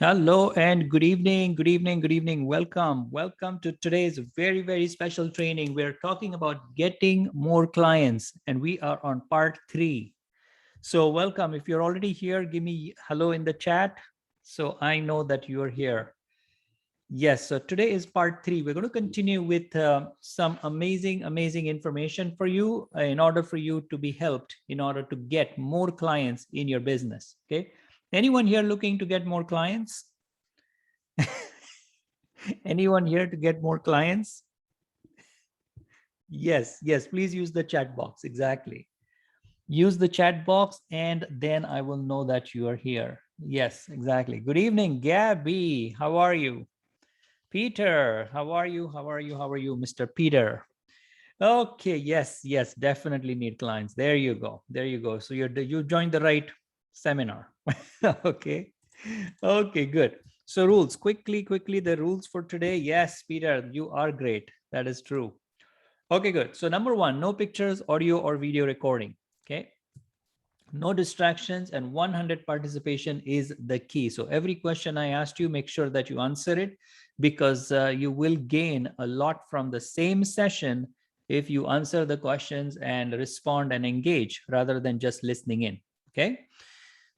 Hello and good evening, good evening, good evening. Welcome. Welcome to today's very, very special training. We're talking about getting more clients and we are on part 3. So welcome. If you're already here, give me hello in the chat so I know that you're here. Yes, so today is part 3. We're going to continue with some amazing information for you in order for you to be helped in order to get more clients in your business. Okay. Anyone here looking to get more clients? Anyone here to get more clients? Yes, please use the chat box. Exactly. Use the chat box and then I will know that you are here. Yes, exactly. Good evening, Gabby. How are you? Peter, how are you? How are you? How are you, Mr. Peter? Okay, yes, definitely need clients. There you go. There you go. So you joined the right seminar. Okay. Okay, good. So rules, quickly, the rules for today. Yes, Peter, you are great. That is true. Okay, good. So number 1, no pictures, audio or video recording. Okay. No distractions and 100 participation is the key. So every question I asked you, make sure that you answer it because you will gain a lot from the same session if you answer the questions and respond and engage rather than just listening in. Okay.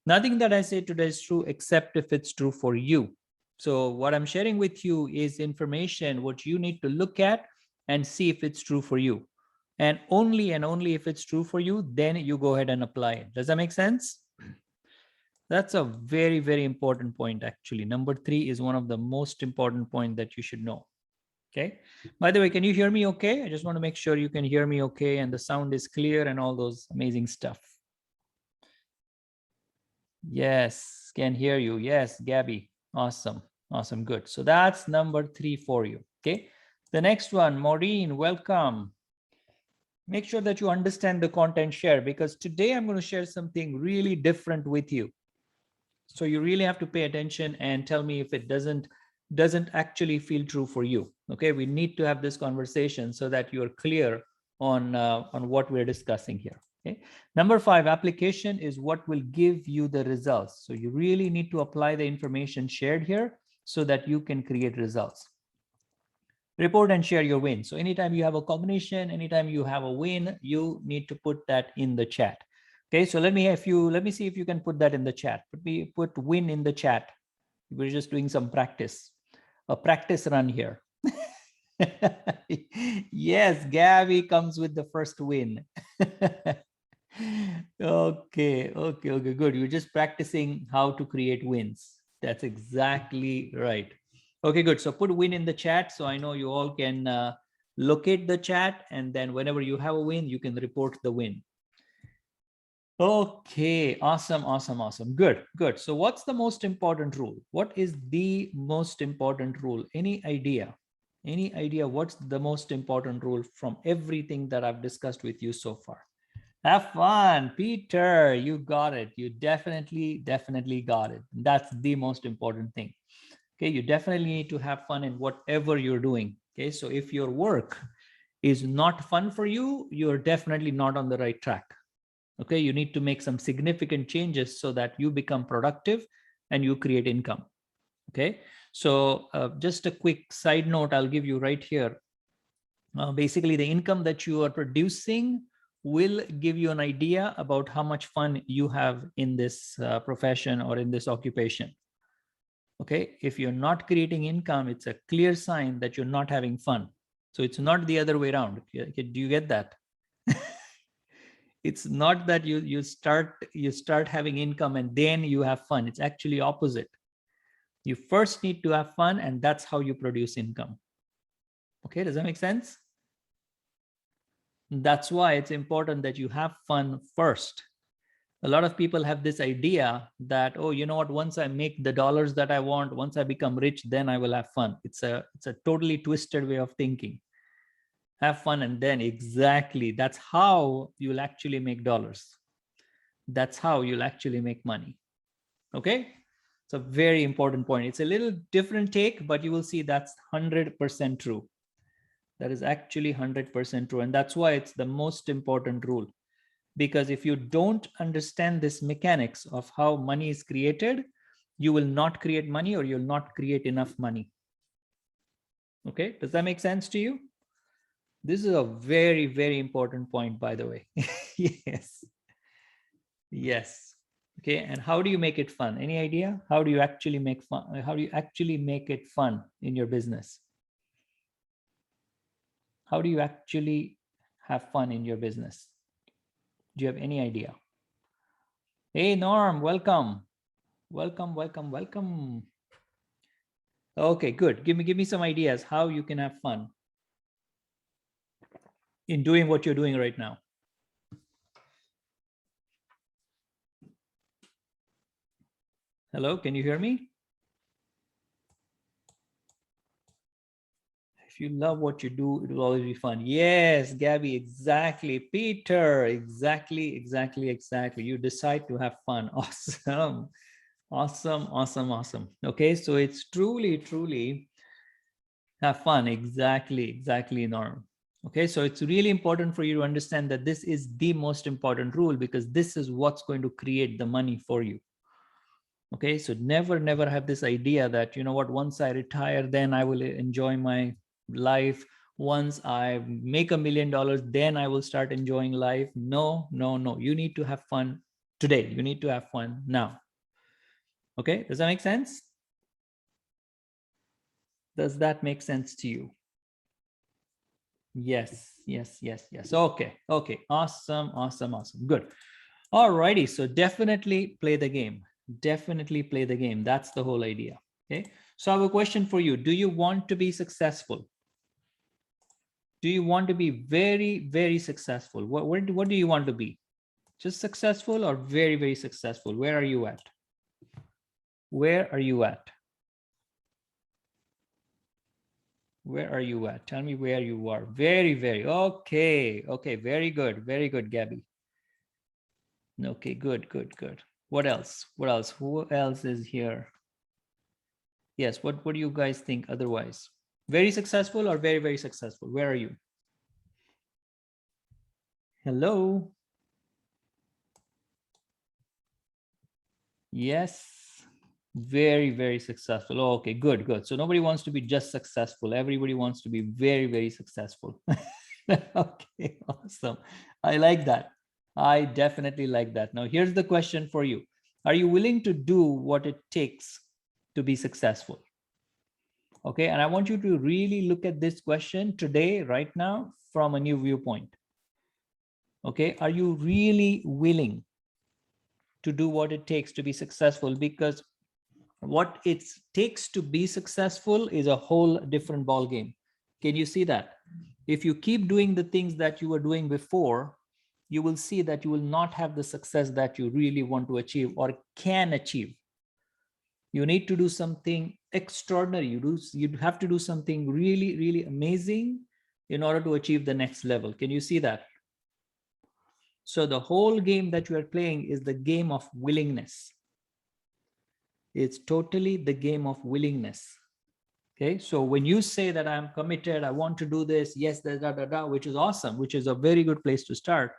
Nothing that I say today is true except if it's true for you. So what I'm sharing with you is information what you need to look at and see if it's true for you. And only if it's true for you, then you go ahead and apply it. Does that make sense? That's a very important point actually. Number 3 is one of the most important point that you should know. Okay. By the way, can you hear me okay? I just want to make sure you can hear me okay and the sound is clear and all those amazing stuff. Yes, can hear you. Yes, Gabby. Awesome. Awesome. Good. So that's number 3 for you. Okay. The next one, Maureen, welcome. Make sure that you understand the content share because today I'm going to share something really different with you. So you really have to pay attention and tell me if it doesn't actually feel true for you. Okay. We need to have this conversation so that you're clear on what we're discussing here. Okay. Number 5, application is what will give you the results. So you really need to apply the information shared here so that you can create results. Report and share your win. So anytime you have a combination, anytime you have a win, you need to put that in the chat. Okay, so let me see if you can put that in the chat. Put win in the chat. We're just doing some practice. A practice run here. Yes, Gabby comes with the first win. Okay, good. You're just practicing how to create wins. That's exactly right. Okay, good. So put win in the chat so I know you all can locate the chat, and then whenever you have a win, you can report the win. Okay, awesome. Good. So what's the most important rule? What is the most important rule? Any idea? Any idea what's the most important rule from everything that I've discussed with you so far? Have fun, Peter. You got it. You definitely got it. That's the most important thing. Okay, you definitely need to have fun in whatever you're doing. Okay, so if your work is not fun for you, you're definitely not on the right track. Okay, you need to make some significant changes so that you become productive and you create income. Okay, so just a quick side note I'll give you right here. Basically, the income that you are producing will give you an idea about how much fun you have in this profession or in this occupation. Okay, if you're not creating income, it's a clear sign that you're not having fun. So it's not the other way around. Do you get that? It's not that you start having income and then you have fun. It's actually opposite. You first need to have fun, and that's how you produce income. Okay, does that make sense? That's why it's important that you have fun first. A lot of people have this idea that, oh, you know what, once I make the dollars that I want, once I become rich, then I will have fun. It's a totally twisted way of thinking. Have fun, and then exactly that's how you'll actually make dollars. That's how you'll actually make money. Okay, it's a very important point. It's a little different take, but you will see that's 100% true. That is actually 100% true, and that's why it's the most important rule. Because if you don't understand this mechanics of how money is created, you will not create money or you'll not create enough money. Okay, does that make sense to you? This is a very, very important point, by the way. Yes. Yes. Okay, and how do you make it fun? Any idea? How do you actually make fun? How do you actually make it fun in your business? How do you actually have fun in your business? Do you have any idea? Hey, Norm, welcome. Welcome, welcome, welcome. Okay, good. Give me some ideas how you can have fun in doing what you're doing right now. Hello, can you hear me? If you love what you do, it will always be fun. Yes, Gabby, exactly. Peter, exactly. You decide to have fun. Awesome. Awesome. Okay, so it's truly have fun. Exactly, Norm. Okay, so it's really important for you to understand that this is the most important rule because this is what's going to create the money for you. Okay, so never have this idea that, you know what, once I retire, then I will enjoy my life. Once I make $1 million, then I will start enjoying life. No. You need to have fun today. You need to have fun now. Okay, does that make sense? Does that make sense to you? Yes. Okay. Awesome. Good. All righty. So definitely play the game. That's the whole idea. Okay. So I have a question for you. Do you want to be successful? Do you want to be very, very successful? What do you want to be? Just successful or very, very successful? Where are you at? Where are you at? Where are you at? Tell me where you are. Very, very. Okay. Very good, Gabby. Okay, good. What else? Who else is here? Yes, what do you guys think otherwise? Very successful or very, very successful? Where are you? Hello? Yes. Very, very successful. Oh, okay, good. So nobody wants to be just successful. Everybody wants to be very, very successful. Okay, awesome. I like that. I definitely like that. Now, here's the question for you. Are you willing to do what it takes to be successful? Okay, and I want you to really look at this question today, right now, from a new viewpoint. Okay, are you really willing to do what it takes to be successful? Because what it takes to be successful is a whole different ball game. Can you see that? If you keep doing the things that you were doing before, you will see that you will not have the success that you really want to achieve or can achieve. You need to do something extraordinary. You have to do something really, really amazing in order to achieve the next level. Can you see that? So the whole game that you are playing is the game of willingness. It's totally the game of willingness. Okay, so when you say that I'm committed, I want to do this, yes, which is awesome, which is a very good place to start.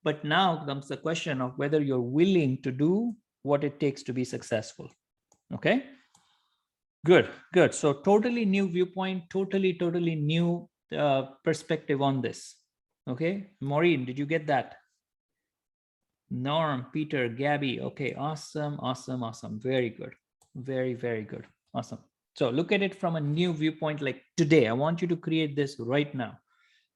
But now comes the question of whether you're willing to do what it takes to be successful. Okay, good. So totally new viewpoint, totally new perspective on this. Okay, Maureen, did you get that? Norm, Peter, Gabby. Okay, awesome. Very good. Very good. Awesome. So look at it from a new viewpoint. Like today, I want you to create this right now.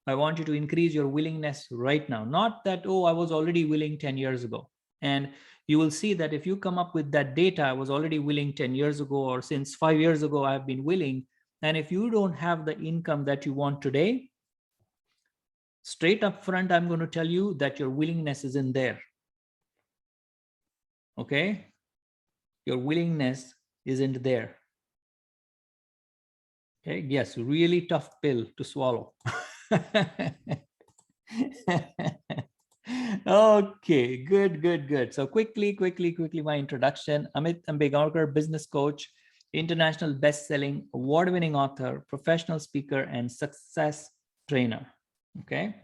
I want you to increase your willingness right now. Not that, oh, I was already willing 10 years ago. And you will see that if you come up with that data, I was already willing 10 years ago, or since 5 years ago, I've been willing. And if you don't have the income that you want today, straight up front, I'm going to tell you that your willingness isn't there. Okay? Your willingness isn't there. Okay, yes, really tough pill to swallow. Okay, good. So quickly, my introduction. Amit Ambegaonkar, business coach, international best-selling, award-winning author, professional speaker, and success trainer. Okay.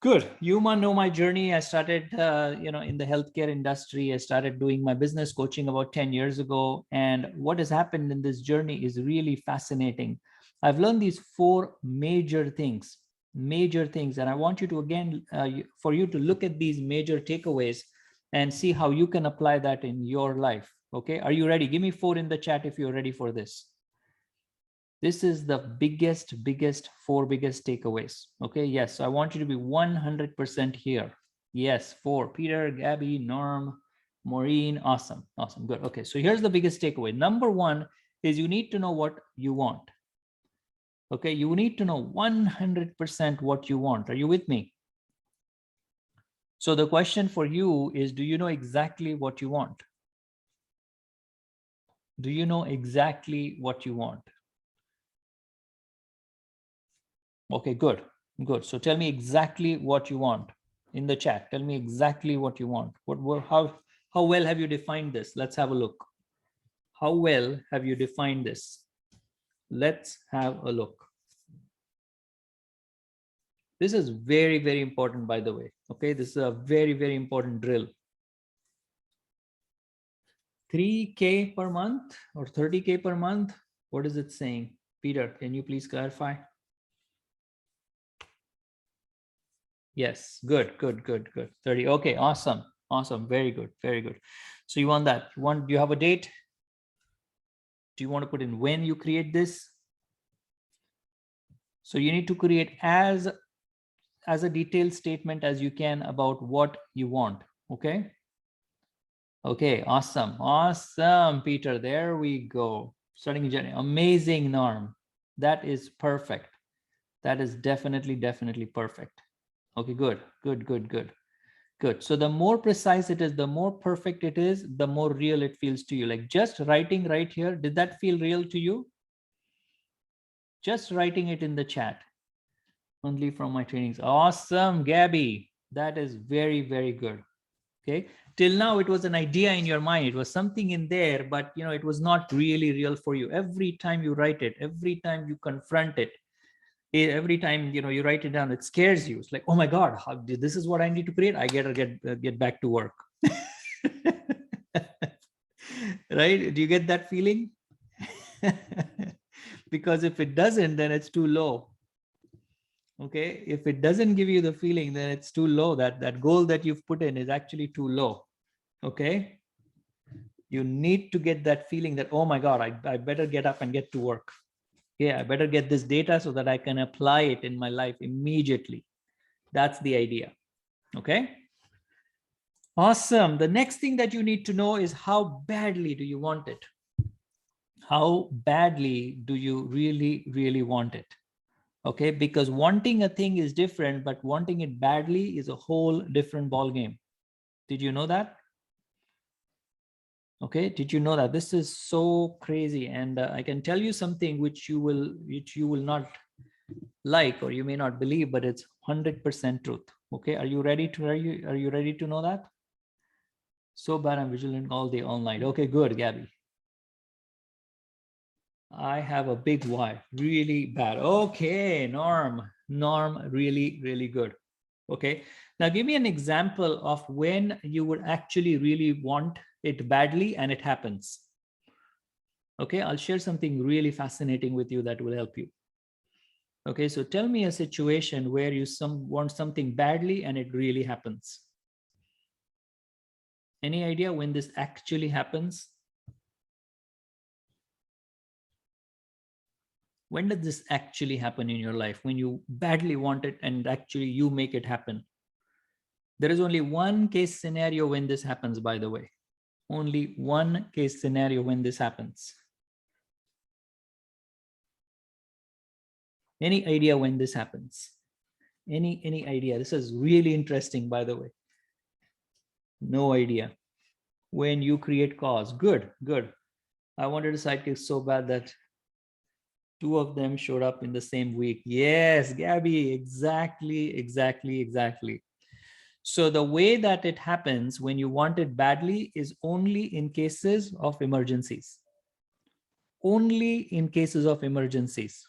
Good. You might know my journey. I started, in the healthcare industry. I started doing my business coaching about 10 years ago. And what has happened in this journey is really fascinating. I've learned these four major things. And I want you to, again, for you to look at these major takeaways and see how you can apply that in your life. Okay. Are you ready? Give me 4 in the chat if you're ready for this. This is the four biggest takeaways. Okay, yes, so I want you to be 100% here. Yes, 4. Peter, Gabby, Norm, Maureen, awesome, good. Okay, so here's the biggest takeaway. Number 1 is you need to know what you want. Okay, you need to know 100% what you want. Are you with me? So the question for you is, do you know exactly what you want? Do you know exactly what you want? Okay, good. So tell me exactly what you want in the chat. Tell me exactly what you want. How well have you defined this? Let's have a look. How well have you defined this? Let's have a look. This is very, very important, by the way. Okay, this is a very, very important drill. 3K per month or 30K per month? What is it saying? Peter, can you please clarify? Yes, good. 30. Okay, awesome. Very good. So you want that? Do you have a date? Do you want to put in when you create this? So you need to create as a detailed statement as you can about what you want. Okay. Okay, awesome, Peter. There we go. Starting journey. Amazing, Norm. That is perfect. That is definitely perfect. Okay, good. So the more precise it is, the more perfect it is, the more real it feels to you. Like just writing right here, did that feel real to you? Just writing it in the chat. Only from my trainings. Awesome, Gabby. That is very, very good. Okay. Till now, it was an idea in your mind. It was something in there, but it was not really real for you. Every time you write it, every time you confront it, every time you write it down, it scares you. It's like, oh my God, this is what I need to create. I gotta get back to work. Right? Do you get that feeling? Because if it doesn't, then it's too low. Okay, if it doesn't give you the feeling, then it's too low. That goal that you've put in is actually too low. Okay, you need to get that feeling that, oh my God, I better get up and get to work. Yeah, I better get this data so that I can apply it in my life immediately. That's the idea. Okay, awesome. The next thing that you need to know is, how badly do you want it? How badly do you really want it? Okay, because wanting a thing is different, but wanting it badly is a whole different ball game. Did you know that? Okay, did you know that? This is so crazy, and I can tell you something which you will not like, or you may not believe, but it's 100% truth. Okay, are you ready to know that? So bad, I'm vigilant all day, all night. Okay, good, Gabby. I have a big why, really bad. Okay, Norm, really good. Okay, now give me an example of when you would actually really want it badly and it happens. Okay, I'll share something really fascinating with you that will help you. Okay, so tell me a situation where you want something badly and it really happens. Any idea when this actually happens? When did this actually happen in your life? When you badly want it and actually you make it happen? There is only one case scenario when this happens, by the way. Only one case scenario when this happens. Any idea when this happens? Any idea? This is really interesting, by the way. No idea. When you create cause. Good. I wanted a sidekick so bad that 2 of them showed up in the same week. Yes, Gabby, exactly. So the way that it happens when you want it badly is only in cases of emergencies. Only in cases of emergencies.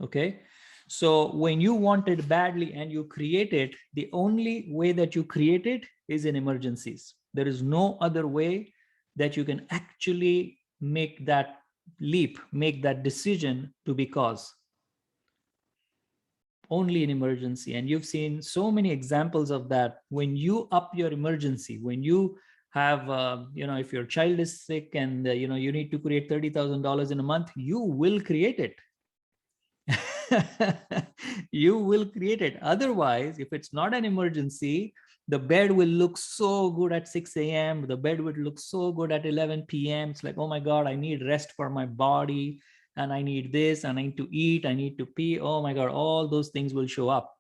Okay. So when you want it badly and you create it, the only way that you create it is in emergencies. There is no other way that you can actually make that leap, make that decision to be cause. Only in emergency. And you've seen so many examples of that. When you up your emergency, when you have, if your child is sick and, you need to create $30,000 in a month, you will create it. You will create it. Otherwise, if it's not an emergency, the bed will look so good at 6 a.m. The bed would look so good at 11 p.m. It's like, oh my God, I need rest for my body. And I need this, and I need to eat, I need to pee. Oh my God, all those things will show up.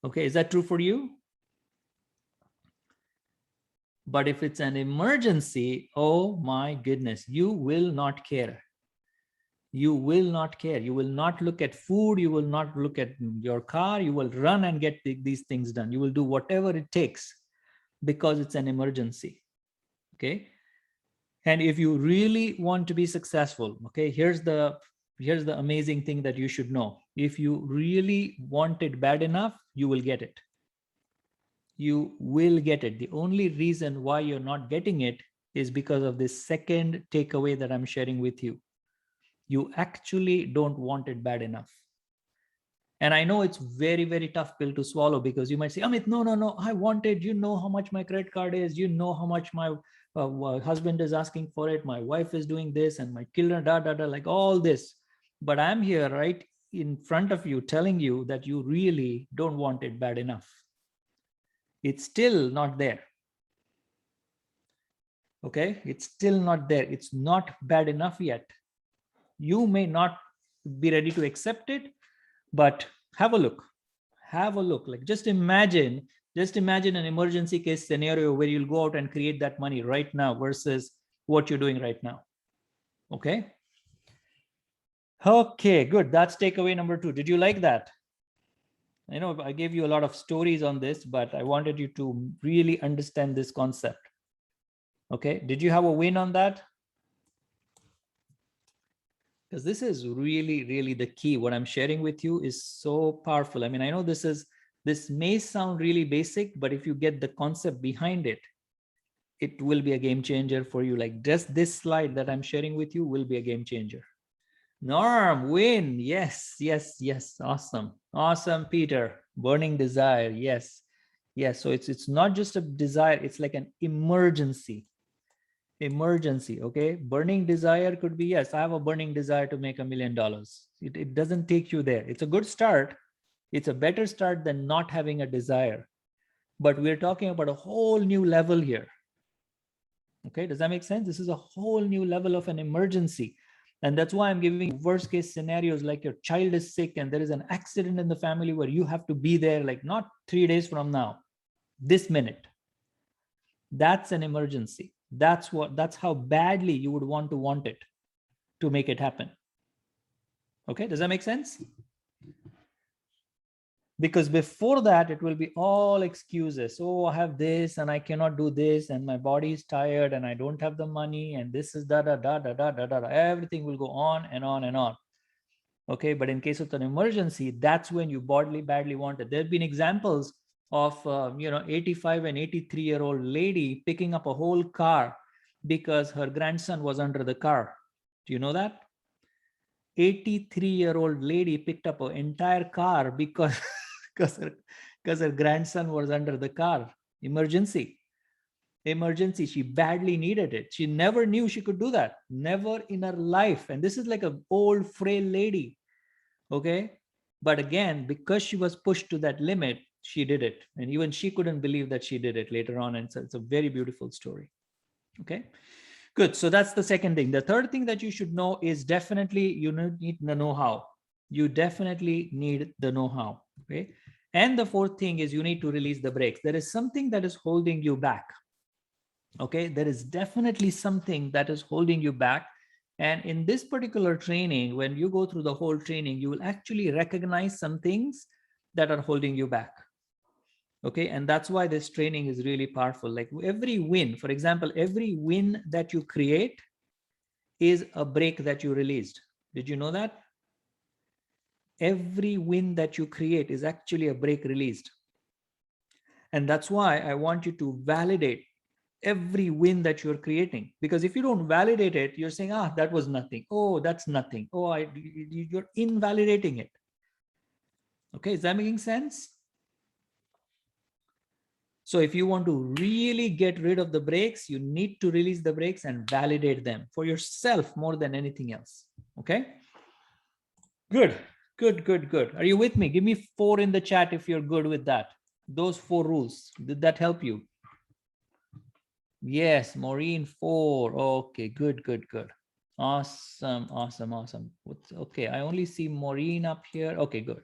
Okay, is that true for you? But if it's an emergency, oh my goodness, you will not care. You will not care. You will not look at food. You will not look at your car. You will run and get these things done. You will do whatever it takes because it's an emergency. Okay. And if you really want to be successful, okay, here's the amazing thing that you should know. If you really want it bad enough, you will get it. You will get it. The only reason why you're not getting it is because of this second takeaway that I'm sharing with you. You actually don't want it bad enough. And I know it's very, very tough pill to swallow, because you might say, Amit, no, I want it. You know how much my credit card is. You know how much my husband is asking for it. My wife is doing this, and my children, like all this. But I'm here right in front of you telling you that you really don't want it bad enough. It's still not there. Okay, it's still not there. It's not bad enough yet. You may not be ready to accept it, but have a look. Like just imagine an emergency case scenario where you'll go out and create that money right now versus what you're doing right now. Okay, good. That's takeaway number 2. Did you like that? I know I gave you a lot of stories on this, but I wanted you to really understand this concept. Okay, did you have a win on that? Because this is really, really the key. What I'm sharing with you is so powerful. I mean, I know this may sound really basic, but if you get the concept behind it, it will be a game changer for you. Like just this slide that I'm sharing with you will be a game changer. Norm, win. Yes. Awesome, Peter. Burning desire. Yes. So it's not just a desire. It's like an emergency. Okay, burning desire could be, yes, I have a burning desire to make $1 million. It doesn't take you there. It's a good start. It's a better start than not having a desire. But we're talking about a whole new level here. Okay, does that make sense? This is a whole new level of an emergency. And that's why I'm giving you worst case scenarios, like your child is sick and there is an accident in the family where you have to be there, like not 3 days from now, this minute. That's an emergency. That's how badly you would want it to make it happen. Okay, does that make sense? Because before that, it will be all excuses. Oh, I have this and I cannot do this, and my body is tired and I don't have the money, and this is da. Everything will go on and on and on. Okay, but in case of an emergency, that's when you badly want it. There have been examples of 85 and 83-year-old lady picking up a whole car because her grandson was under the car. Do you know that? 83-year-old lady picked up an entire car because her grandson was under the car. Emergency. She badly needed it. She never knew she could do that. Never in her life. And this is like an old frail lady. Okay, but again, because she was pushed to that limit, she did it. And even she couldn't believe that she did it later on. And so it's a very beautiful story. Okay, good. So that's the second thing. The third thing that you should know is definitely you need the know-how. You definitely need the know-how. Okay, and the fourth thing is you need to release the brakes. There is something that is holding you back. Okay, there is definitely something that is holding you back. And in this particular training, when you go through the whole training, you will actually recognize some things that are holding you back. Okay, and that's why this training is really powerful. Like every win, for example, every win that you create is a break that you released. Did you know that? Every win that you create is actually a break released. And that's why I want you to validate every win that you're creating. Because if you don't validate it, you're saying, that was nothing. Oh, that's nothing. Oh, you're invalidating it. Okay, is that making sense? So if you want to really get rid of the breaks, you need to release the breaks and validate them for yourself more than anything else. Okay, good, good, good, good. Are you with me? Give me 4 in the chat if you're good with that. Those 4 rules, did that help you? Yes, Maureen 4. Okay, good, good, good. Awesome, awesome, awesome. Okay, I only see Maureen up here. Okay, good.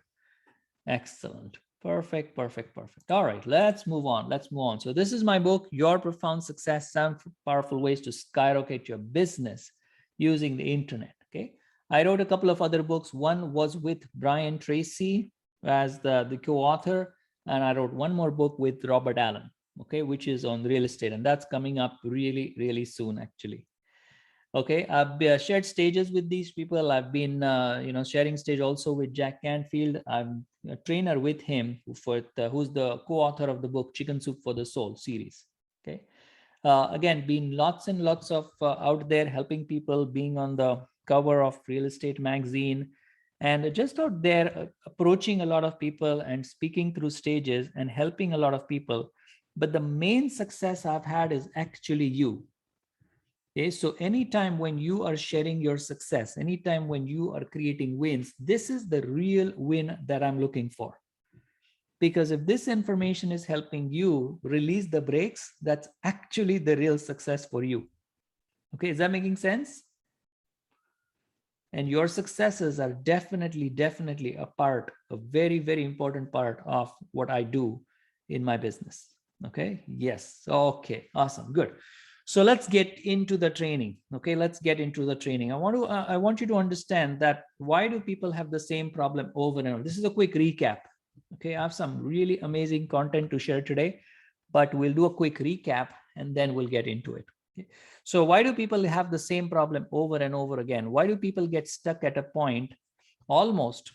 Excellent. Perfect, perfect, perfect. All right, let's move on. Let's move on. So this is my book, Your Profound Success, 7 Powerful Ways to Skyrocket Your Business Using the Internet. Okay. I wrote a couple of other books. One was with Brian Tracy as the co-author, and I wrote one more book with Robert Allen, okay, which is on real estate, and that's coming up really, really soon, actually. Okay, I've shared stages with these people. I've been, sharing stage also with Jack Canfield. I'm a trainer with him who's the co-author of the book Chicken Soup for the Soul series. Okay, again, been lots and lots of out there helping people, being on the cover of Real Estate magazine, and just out there approaching a lot of people and speaking through stages and helping a lot of people. But the main success I've had is actually you. Okay, so anytime when you are sharing your success, anytime when you are creating wins, this is the real win that I'm looking for. Because if this information is helping you release the brakes, that's actually the real success for you. Okay, is that making sense? And your successes are definitely a very, very important part of what I do in my business. Okay, yes. Okay, awesome, good. So let's get into the training. Okay, let's get into the training. I want you to understand that why do people have the same problem over and over? This is a quick recap. Okay, I have some really amazing content to share today, but we'll do a quick recap and then we'll get into it. Okay. So why do people have the same problem over and over again? Why do people get stuck at a point almost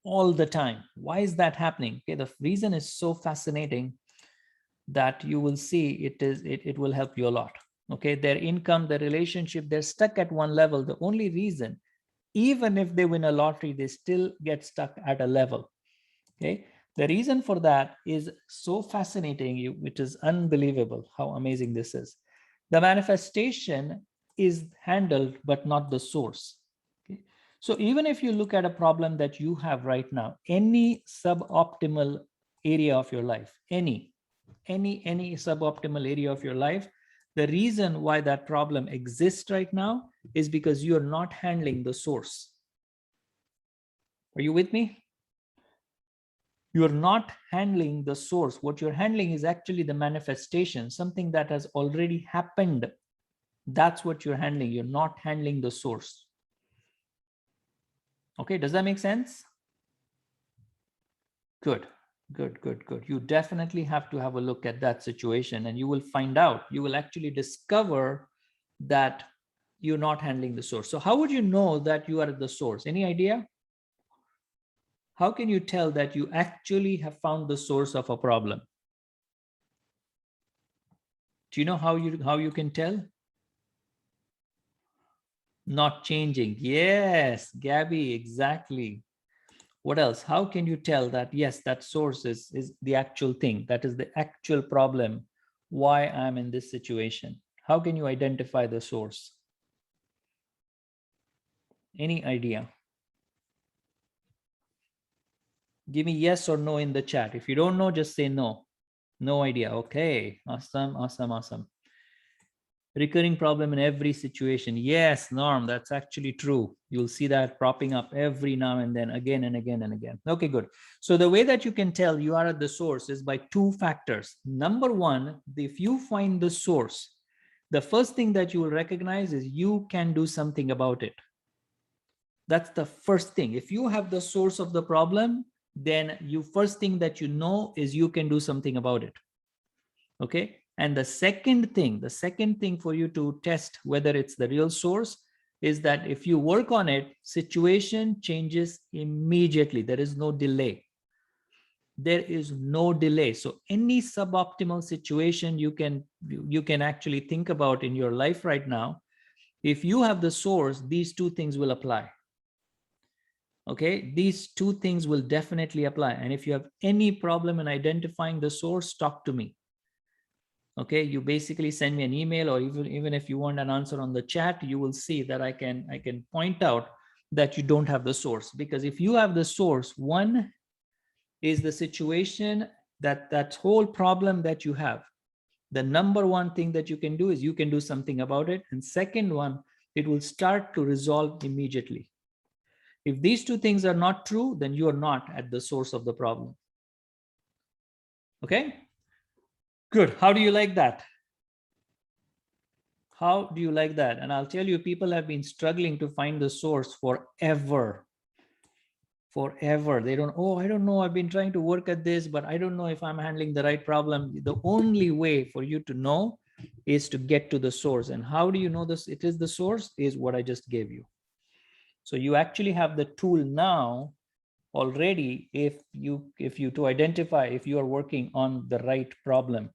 all the time? Why is that happening? Okay, the reason is so fascinating that you will see it will help you a lot. Okay, their income, their relationship, they're stuck at one level. The only reason, even if they win a lottery, they still get stuck at a level. Okay, the reason for that is so fascinating, which is unbelievable how amazing this is. The manifestation is handled, but not the source. Okay? So even if you look at a problem that you have right now, any suboptimal area of your life, any suboptimal area of your life, the reason why that problem exists right now is because you are not handling the source. Are you with me? You're not handling the source. What you're handling is actually the manifestation, something that has already happened. That's what you're handling. You're not handling the source. Okay, does that make sense? Good, good, good, good. You definitely have to have a look at that situation and you will find out, you will actually discover that you're not handling the source. So how would you know that you are at the source? Any idea? How can you tell that you actually have found the source of a problem? Do you know how you can tell? Not changing. Yes, Gabby, exactly. What else? How can you tell that, yes, that source is the actual thing, that is the actual problem, why I'm in this situation? How can you identify the source? Any idea? Give me yes or no in the chat. If you don't know, just say no. No idea. Okay, awesome, awesome, awesome. Recurring problem in every situation. Yes, Norm, that's actually true. You'll see that propping up every now and then, again and again and again. Okay, good. So the way that you can tell you are at the source is by 2 factors. Number one, if you find the source, the first thing that you will recognize is you can do something about it. That's the first thing. If you have the source of the problem, then first thing that you know is you can do something about it. Okay. And the second thing for you to test whether it's the real source, is that if you work on it, situation changes immediately. There is no delay. There is no delay. So any suboptimal situation you can actually think about in your life right now, if you have the source, these two things will apply. Okay, these two things will definitely apply. And if you have any problem in identifying the source, talk to me. Okay, you basically send me an email, or even if you want an answer on the chat, you will see that I can point out that you don't have the source. Because if you have the source, one is the situation, that whole problem that you have, the number one thing that you can do is you can do something about it. And second one, it will start to resolve immediately. If these two things are not true, then you are not at the source of the problem. Okay, good. How do you like that? How do you like that? And I'll tell you, people have been struggling to find the source forever. They don't, oh, I don't know, I've been trying to work at this, but I don't know if I'm handling the right problem. The only way for you to know is to get to the source. And how do you know this? It is the source is what I just gave you. So you actually have the tool now already if you to identify if you are working on the right problem.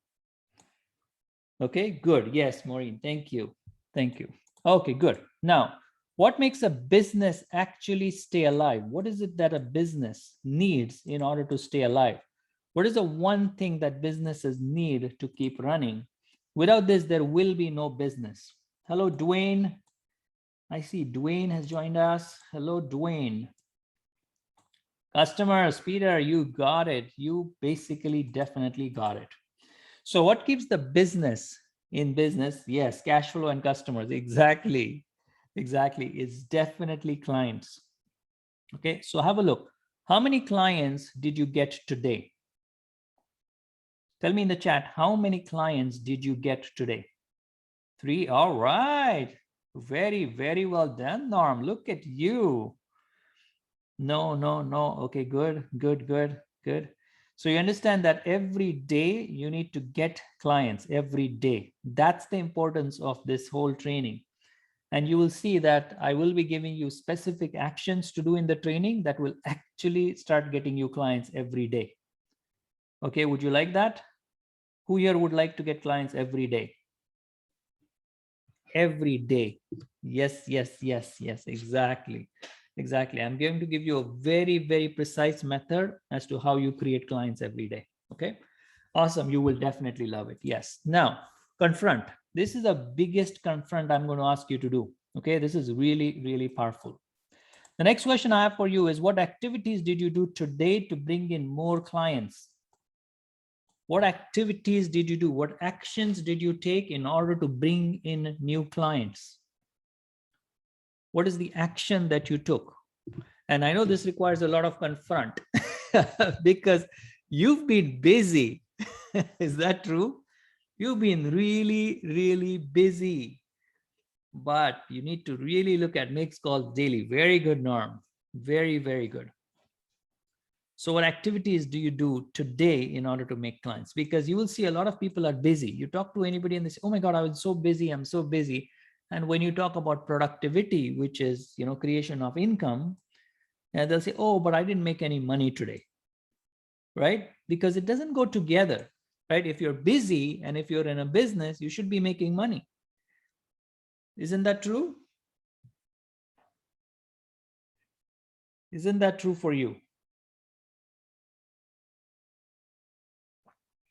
Okay, good. Yes, Maureen, thank you. Thank you. Okay, good. Now, what makes a business actually stay alive? What is it that a business needs in order to stay alive? What is the one thing that businesses need to keep running? Without this, there will be no business. Hello, Dwayne. I see Dwayne has joined us. Hello, Dwayne. Customers, Peter, you got it. You basically definitely got it. So what keeps the business in business? Yes, cash flow and customers. Exactly. It's definitely clients. Okay, so have a look. How many clients did you get today? Tell me in the chat, how many clients did you get today? 3. All right. Very, very well done, Norm. Look at you. No. Okay, good. So you understand that every day you need to get clients every day. That's the importance of this whole training. And you will see that I will be giving you specific actions to do in the training that will actually start getting you clients every day. Okay, would you like that? Who here would like to get clients every day? Every day. Yes, exactly. I'm going to give you a very, very precise method as to how you create clients every day. Okay, awesome. You will definitely love it. Yes. Now, confront. This is the biggest confront I'm going to ask you to do. Okay, this is really, really powerful. The next question I have for you is, what activities did you do today to bring in more clients? What activities did you do? What actions did you take in order to bring in new clients? What is the action that you took? And I know this requires a lot of confront because you've been busy. Is that true? You've been really, really busy. But you need to really look at makes calls daily. Very good, Norm. Very, very good. So what activities do you do today in order to make clients? Because you will see a lot of people are busy. You talk to anybody and they say, oh my God, I was so busy. I'm so busy. And when you talk about productivity, which is, creation of income, and they'll say, oh, but I didn't make any money today, right? Because it doesn't go together, right? If you're busy and if you're in a business, you should be making money. Isn't that true? Isn't that true for you?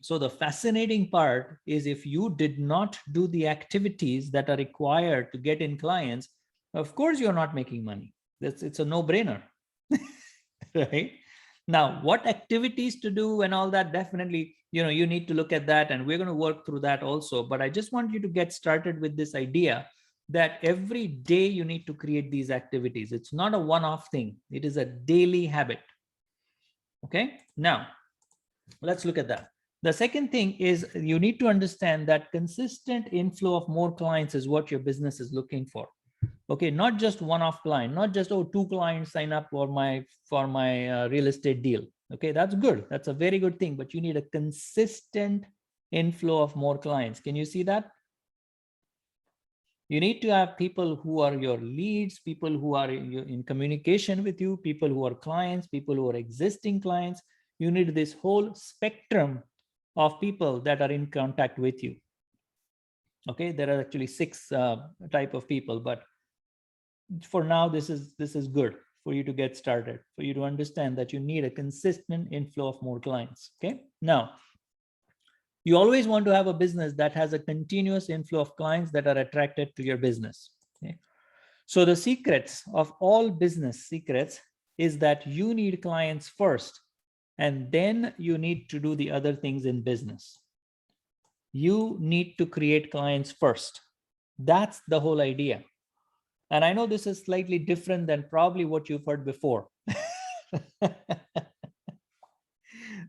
So the fascinating part is if you did not do the activities that are required to get in clients, of course you're not making money. It's a no-brainer, right? Now, what activities to do and all that, definitely, you need to look at that, and we're going to work through that also. But I just want you to get started with this idea that every day you need to create these activities. It's not a one-off thing. It is a daily habit. Okay, now let's look at that. The second thing is you need to understand that consistent inflow of more clients is what your business is looking for. Okay, not just one-off client, not just, oh, 2 clients sign up for my real estate deal. Okay, that's good. That's a very good thing, but you need a consistent inflow of more clients. Can you see that? You need to have people who are your leads, people who are in communication with you, people who are clients, people who are existing clients. You need this whole spectrum of people that are in contact with you. Okay, there are actually 6 type of people, but for now, this is good for you to get started, for you to understand that you need a consistent inflow of more clients. Okay, now you always want to have a business that has a continuous inflow of clients that are attracted to your business. Okay, so the secrets of all business secrets is that you need clients first, and then you need to do the other things in business. You need to create clients first. That's the whole idea. And I know this is slightly different than probably what you've heard before.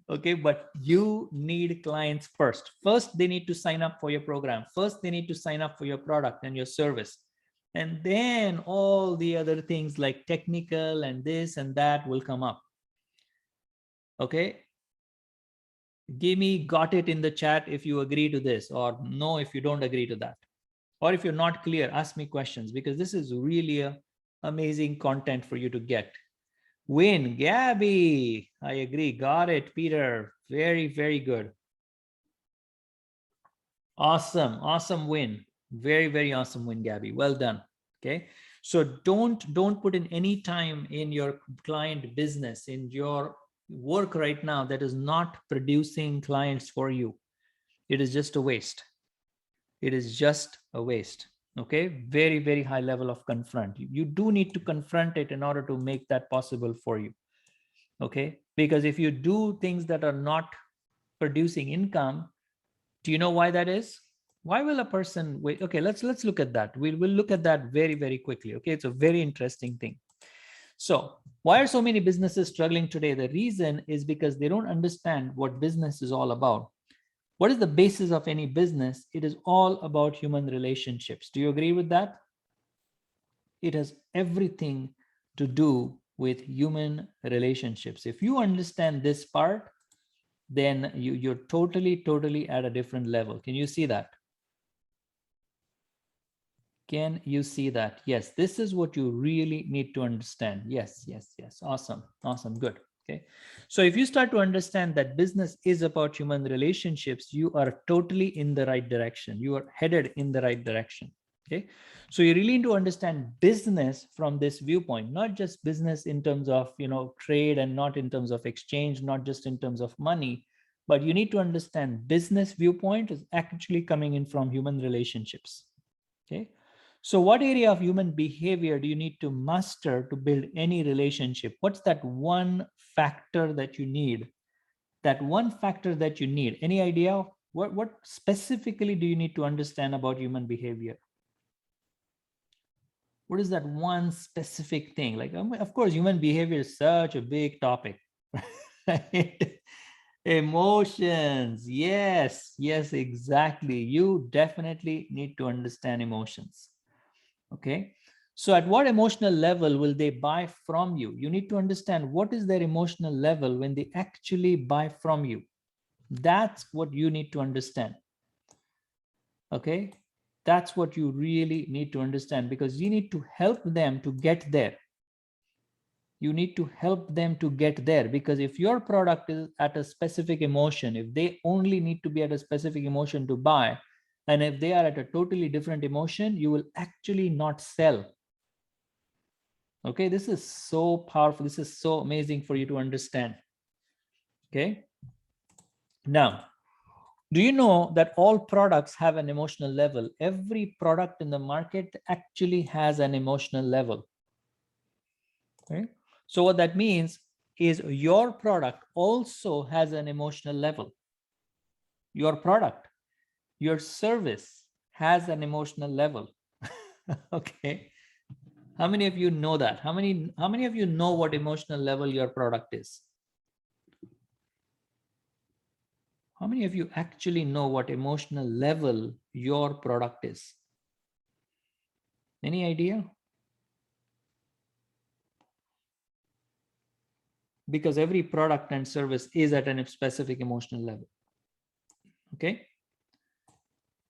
Okay, but you need clients first. First, they need to sign up for your program. First, they need to sign up for your product and your service. And then all the other things like technical and this and that will come up. Okay. Give me got it in the chat if you agree to this, or no if you don't agree to that. Or if you're not clear, ask me questions, because this is really a amazing content for you to get. Win, Gabby, I agree. Got it, Peter. Very, very good. Awesome, awesome win. Very, very awesome win, Gabby. Well done. Okay. So don't put in any time in your client business, in your work right now that is not producing clients for you. It is just a waste. It is just a waste. Okay, very, very high level of confront. You do need to confront it in order to make that possible for you. Okay, because if you do things that are not producing income, do you know why that is? Why will a person wait? Okay, let's look at that. We'll look at that very, very quickly. Okay, it's a very interesting thing. So why are so many businesses struggling today? The reason is because they don't understand what business is all about. What is the basis of any business? It is all about human relationships. Do you agree with that? It has everything to do with human relationships. If you understand this part, then you're totally at a different level. Can you see that? Can you see that? Yes, this is what you really need to understand. Yes, yes, yes. Awesome, awesome, good. Okay, so if you start to understand that business is about human relationships, you are totally in the right direction. You are headed in the right direction. Okay, so you really need to understand business from this viewpoint, not just business in terms of trade, and not in terms of exchange, not just in terms of money, but you need to understand business viewpoint is actually coming in from human relationships. Okay, so what area of human behavior do you need to master to build any relationship? What's that one factor that you need? That one factor that you need. Any idea? What specifically do you need to understand about human behavior? What is that one specific thing? Like, of course, human behavior is such a big topic. Right? Emotions. Yes, yes, exactly. You definitely need to understand emotions. Okay, so at what emotional level will they buy from you? You need to understand what is their emotional level when they actually buy from you. That's what you need to understand. Okay, that's what you really need to understand, because you need to help them to get there. You need to help them to get there, because if your product is at a specific emotion, if they only need to be at a specific emotion to buy, and if they are at a totally different emotion, you will actually not sell. Okay, this is so powerful. This is so amazing for you to understand. Okay, now, do you know that all products have an emotional level? Every product in the market actually has an emotional level. Okay, so what that means is your product also has an emotional level. Your product, your service has an emotional level. Okay, how many of you know that? How many of you know what emotional level your product is? How many of you actually know what emotional level your product is? Any idea? Because every product and service is at a specific emotional level. Okay.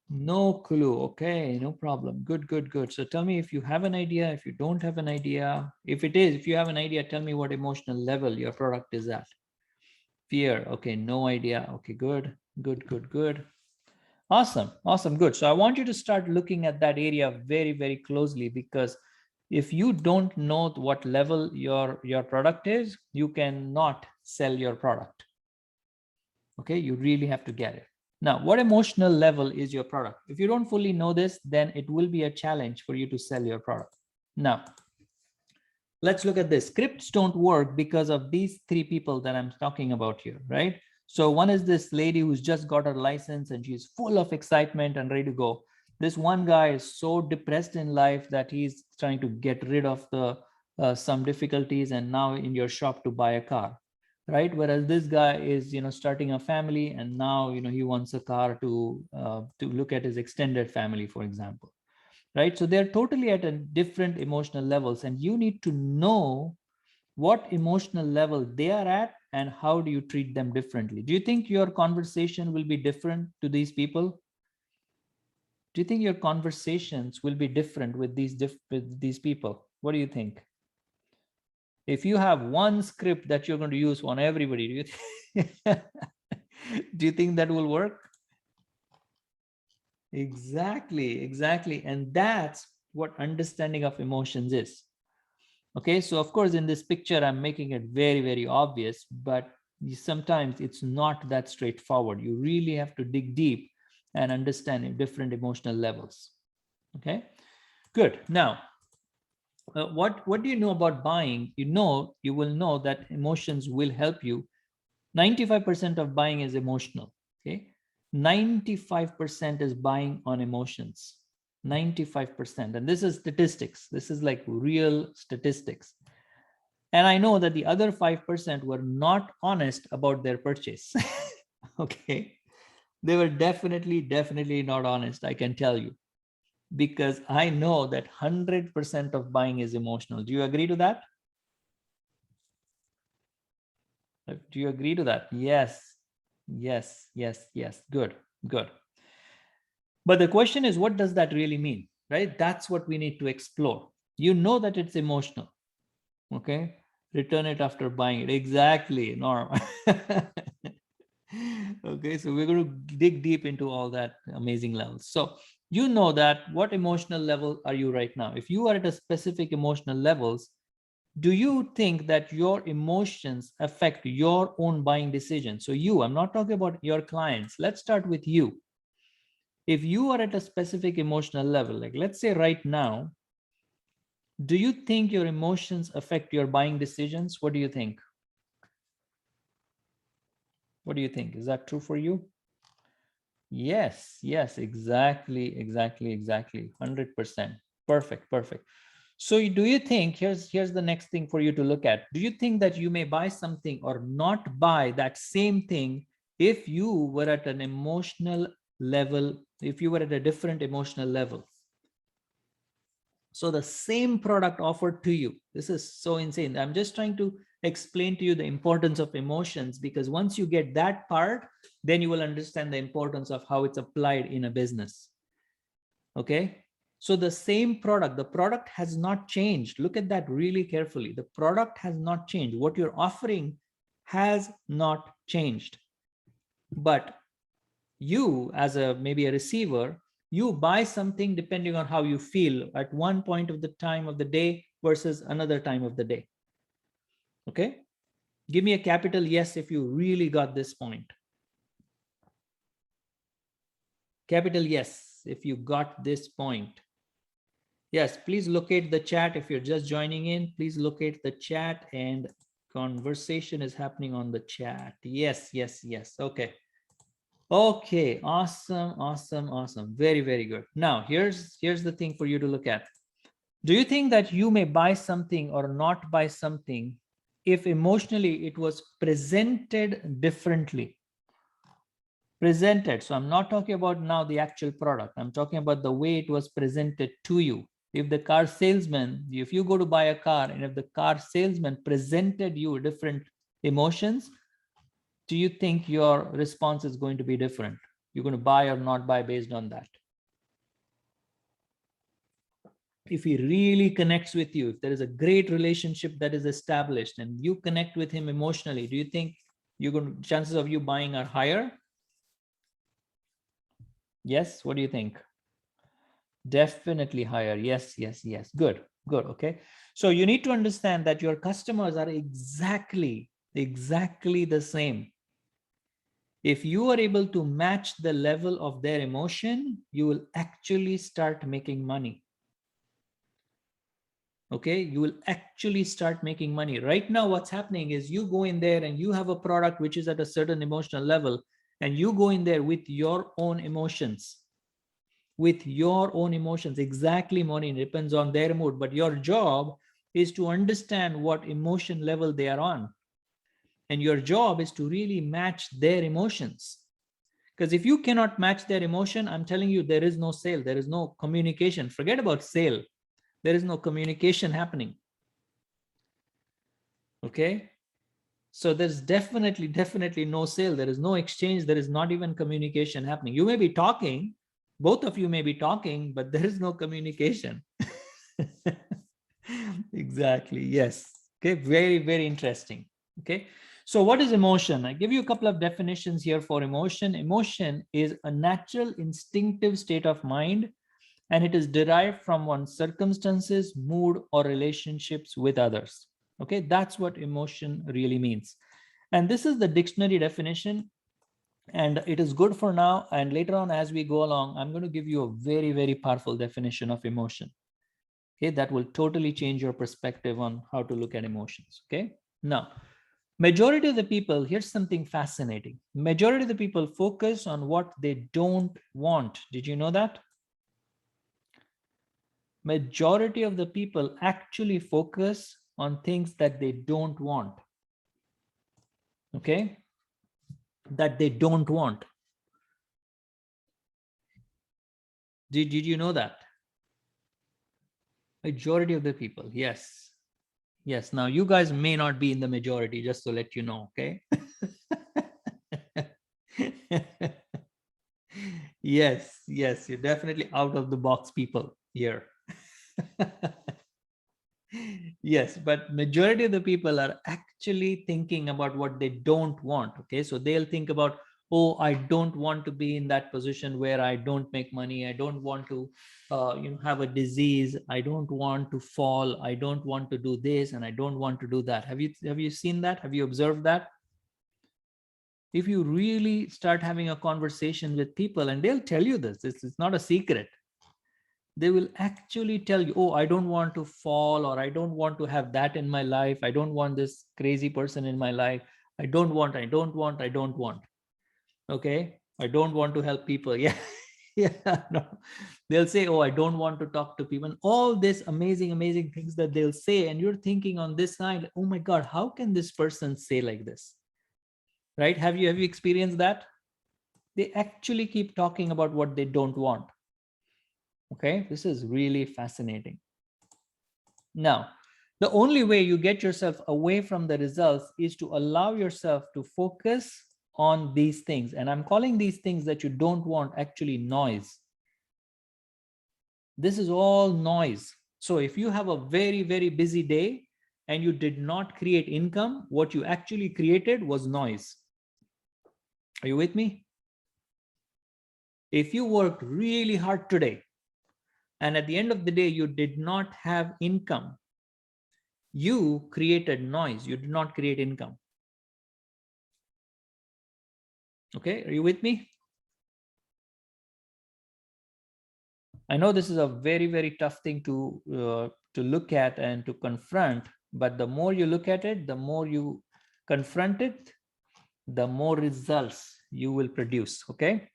No clue. Okay, no problem. Good, good, good. So tell me if you have an idea, if you don't have an idea. If you have an idea, tell me what emotional level your product is at. Fear. Okay, no idea. Okay, good, good, good, good. Awesome, awesome, good. So I want you to start looking at that area very, very closely, because if you don't know what level your product is, you cannot sell your product. Okay, you really have to get it. Now, what emotional level is your product? If you don't fully know this, then it will be a challenge for you to sell your product. Now, let's look at this. Scripts don't work because of these three people that I'm talking about here, right? So one is this lady who's just got her license and she's full of excitement and ready to go. This one guy is so depressed in life that he's trying to get rid of the some difficulties and now in your shop to buy a car, right? Whereas this guy is, starting a family and now, he wants a car to look at his extended family, for example, right? So they're totally at a different emotional levels, and you need to know what emotional level they are at and how do you treat them differently. Do you think your conversation will be different to these people? Do you think your conversations will be different with these people? What do you think? If you have one script that you're going to use on everybody, do you think that will work? Exactly, exactly. And that's what understanding of emotions is. Okay, so of course, in this picture, I'm making it very, very obvious, but sometimes it's not that straightforward. You really have to dig deep and understand different emotional levels. Okay, good. Now, what do you know about buying? You will know that emotions will help you. 95% of buying is emotional. Okay, 95% is buying on emotions. 95%, and this is statistics. This is like real statistics. And I know that the other 5% were not honest about their purchase. Okay, they were definitely not honest, I can tell you, because I know that 100% of buying is emotional. Do you agree to that? Do you agree to that? Yes, yes, yes, yes. Good, good. But the question is, what does that really mean, right? That's what we need to explore. You know that it's emotional. Okay, return it after buying it. Exactly, Norm. Okay, so we're going to dig deep into all that amazing levels. So you know that what emotional level are you right now? If you are at a specific emotional levels, do you think that your emotions affect your own buying decision? So I'm not talking about your clients. Let's start with you. If you are at a specific emotional level, like let's say right now, do you think your emotions affect your buying decisions? What do you think? What do you think? Is that true for you? Yes, yes, exactly. 100%. Perfect, perfect. So do you think, here's the next thing for you to look at. Do you think that you may buy something or not buy that same thing if you were at an emotional level, if you were at a different emotional level? So the same product offered to you. This is so insane. I'm just trying to explain to you the importance of emotions, because once you get that part, then you will understand the importance of how it's applied in a business. Okay. So the same product, the product has not changed. Look at that really carefully. The product has not changed. What you're offering has not changed. But you, as maybe a receiver, you buy something depending on how you feel at one point of the time of the day versus another time of the day. Okay, give me a capital yes if you really got this point. Capital yes if you got this point. Yes, please locate the chat. If you're just joining in, please locate the chat, and conversation is happening on the chat. Yes, yes, yes. Okay. Okay, awesome. Very, very good. Now, here's the thing for you to look at. Do you think that you may buy something or not buy something if emotionally it was presented differently? Presented. So I'm not talking about now the actual product. I'm talking about the way it was presented to you. If the car salesman, if you go to buy a car and if the car salesman presented you different emotions, do you think your response is going to be different? You're going to buy or not buy based on that? if he really connects with you, if there is a great relationship that is established and you connect with him emotionally, do you think chances of you buying are higher? Yes, what do you think? Definitely higher. Yes, yes, yes. Good, good. Okay. So you need to understand that your customers are exactly the same. If you are able to match the level of their emotion, you will actually start making money. Okay, you will actually start making money. Right now, what's happening is you go in there and you have a product which is at a certain emotional level, and you go in there with your own emotions. Exactly, money depends on their mood, but your job is to understand what emotion level they are on, and your job is to really match their emotions. Because if you cannot match their emotion, I'm telling you, there is no sale, there is no communication. Forget about sale, there is no communication happening. Okay, so there's definitely no sale, there is no exchange, there is not even communication happening. You may be talking, both of you may be talking, but there is no communication. Exactly, yes. Okay, very interesting. Okay, so what is emotion? I give you a couple of definitions here for emotion. Emotion is a natural instinctive state of mind, and it is derived from one's circumstances, mood, or relationships with others. Okay, that's what emotion really means. And this is the dictionary definition, and it is good for now. And later on, as we go along, I'm going to give you a very powerful definition of emotion. Okay, that will totally change your perspective on how to look at emotions. Okay, now, majority of the people, here's something fascinating. Majority of the people focus on what they don't want. Did you know that? Majority of the people actually focus on things that they don't want. Okay, that they don't want. Did you know that? Majority of the people, yes. Yes, now you guys may not be in the majority, just to let you know, okay? Yes, you're definitely out of the box people here. Yes, but majority of the people are actually thinking about what they don't want. Okay, so they'll think about, oh, I don't want to be in that position where I don't make money. I don't want to have a disease. I don't want to fall. I don't want to do this, and I don't want to do that. Have you seen that? Have you observed that? If you really start having a conversation with people, and they'll tell you this, it's not a secret, they will actually tell you, oh, I don't want to fall, or I don't want to have that in my life, I don't want this crazy person in my life, I don't want. Okay, I don't want to help people. Yeah. Yeah, no. They'll say, oh, I don't want to talk to people, and all this amazing things that they'll say, and you're thinking on this side, oh my god, how can this person say like this? Right? Have you experienced that? They actually keep talking about what they don't want. Okay, this is really fascinating. Now, the only way you get yourself away from the results is to allow yourself to focus on these things. And I'm calling these things that you don't want actually noise. This is all noise. So if you have a very busy day and you did not create income, what you actually created was noise. Are you with me? If you worked really hard today and at the end of the day you did not have income, you created noise, you did not create income. Okay, are you with me? I know this is a very tough thing to look at and to confront, but the more you look at it, the more you confront it, the more results you will produce. Okay.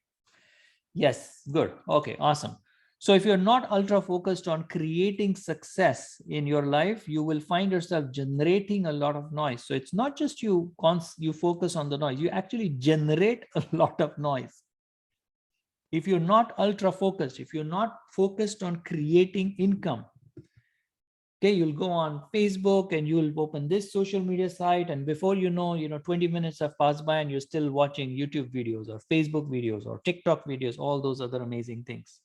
Yes, good. Okay, awesome. So if you're not ultra focused on creating success in your life, you will find yourself generating a lot of noise. So it's not just you focus on the noise, you actually generate a lot of noise. If you're not ultra focused, if you're not focused on creating income, okay, you'll go on Facebook and you'll open this social media site, and before you know, 20 minutes have passed by and you're still watching YouTube videos or Facebook videos or TikTok videos, all those other amazing things.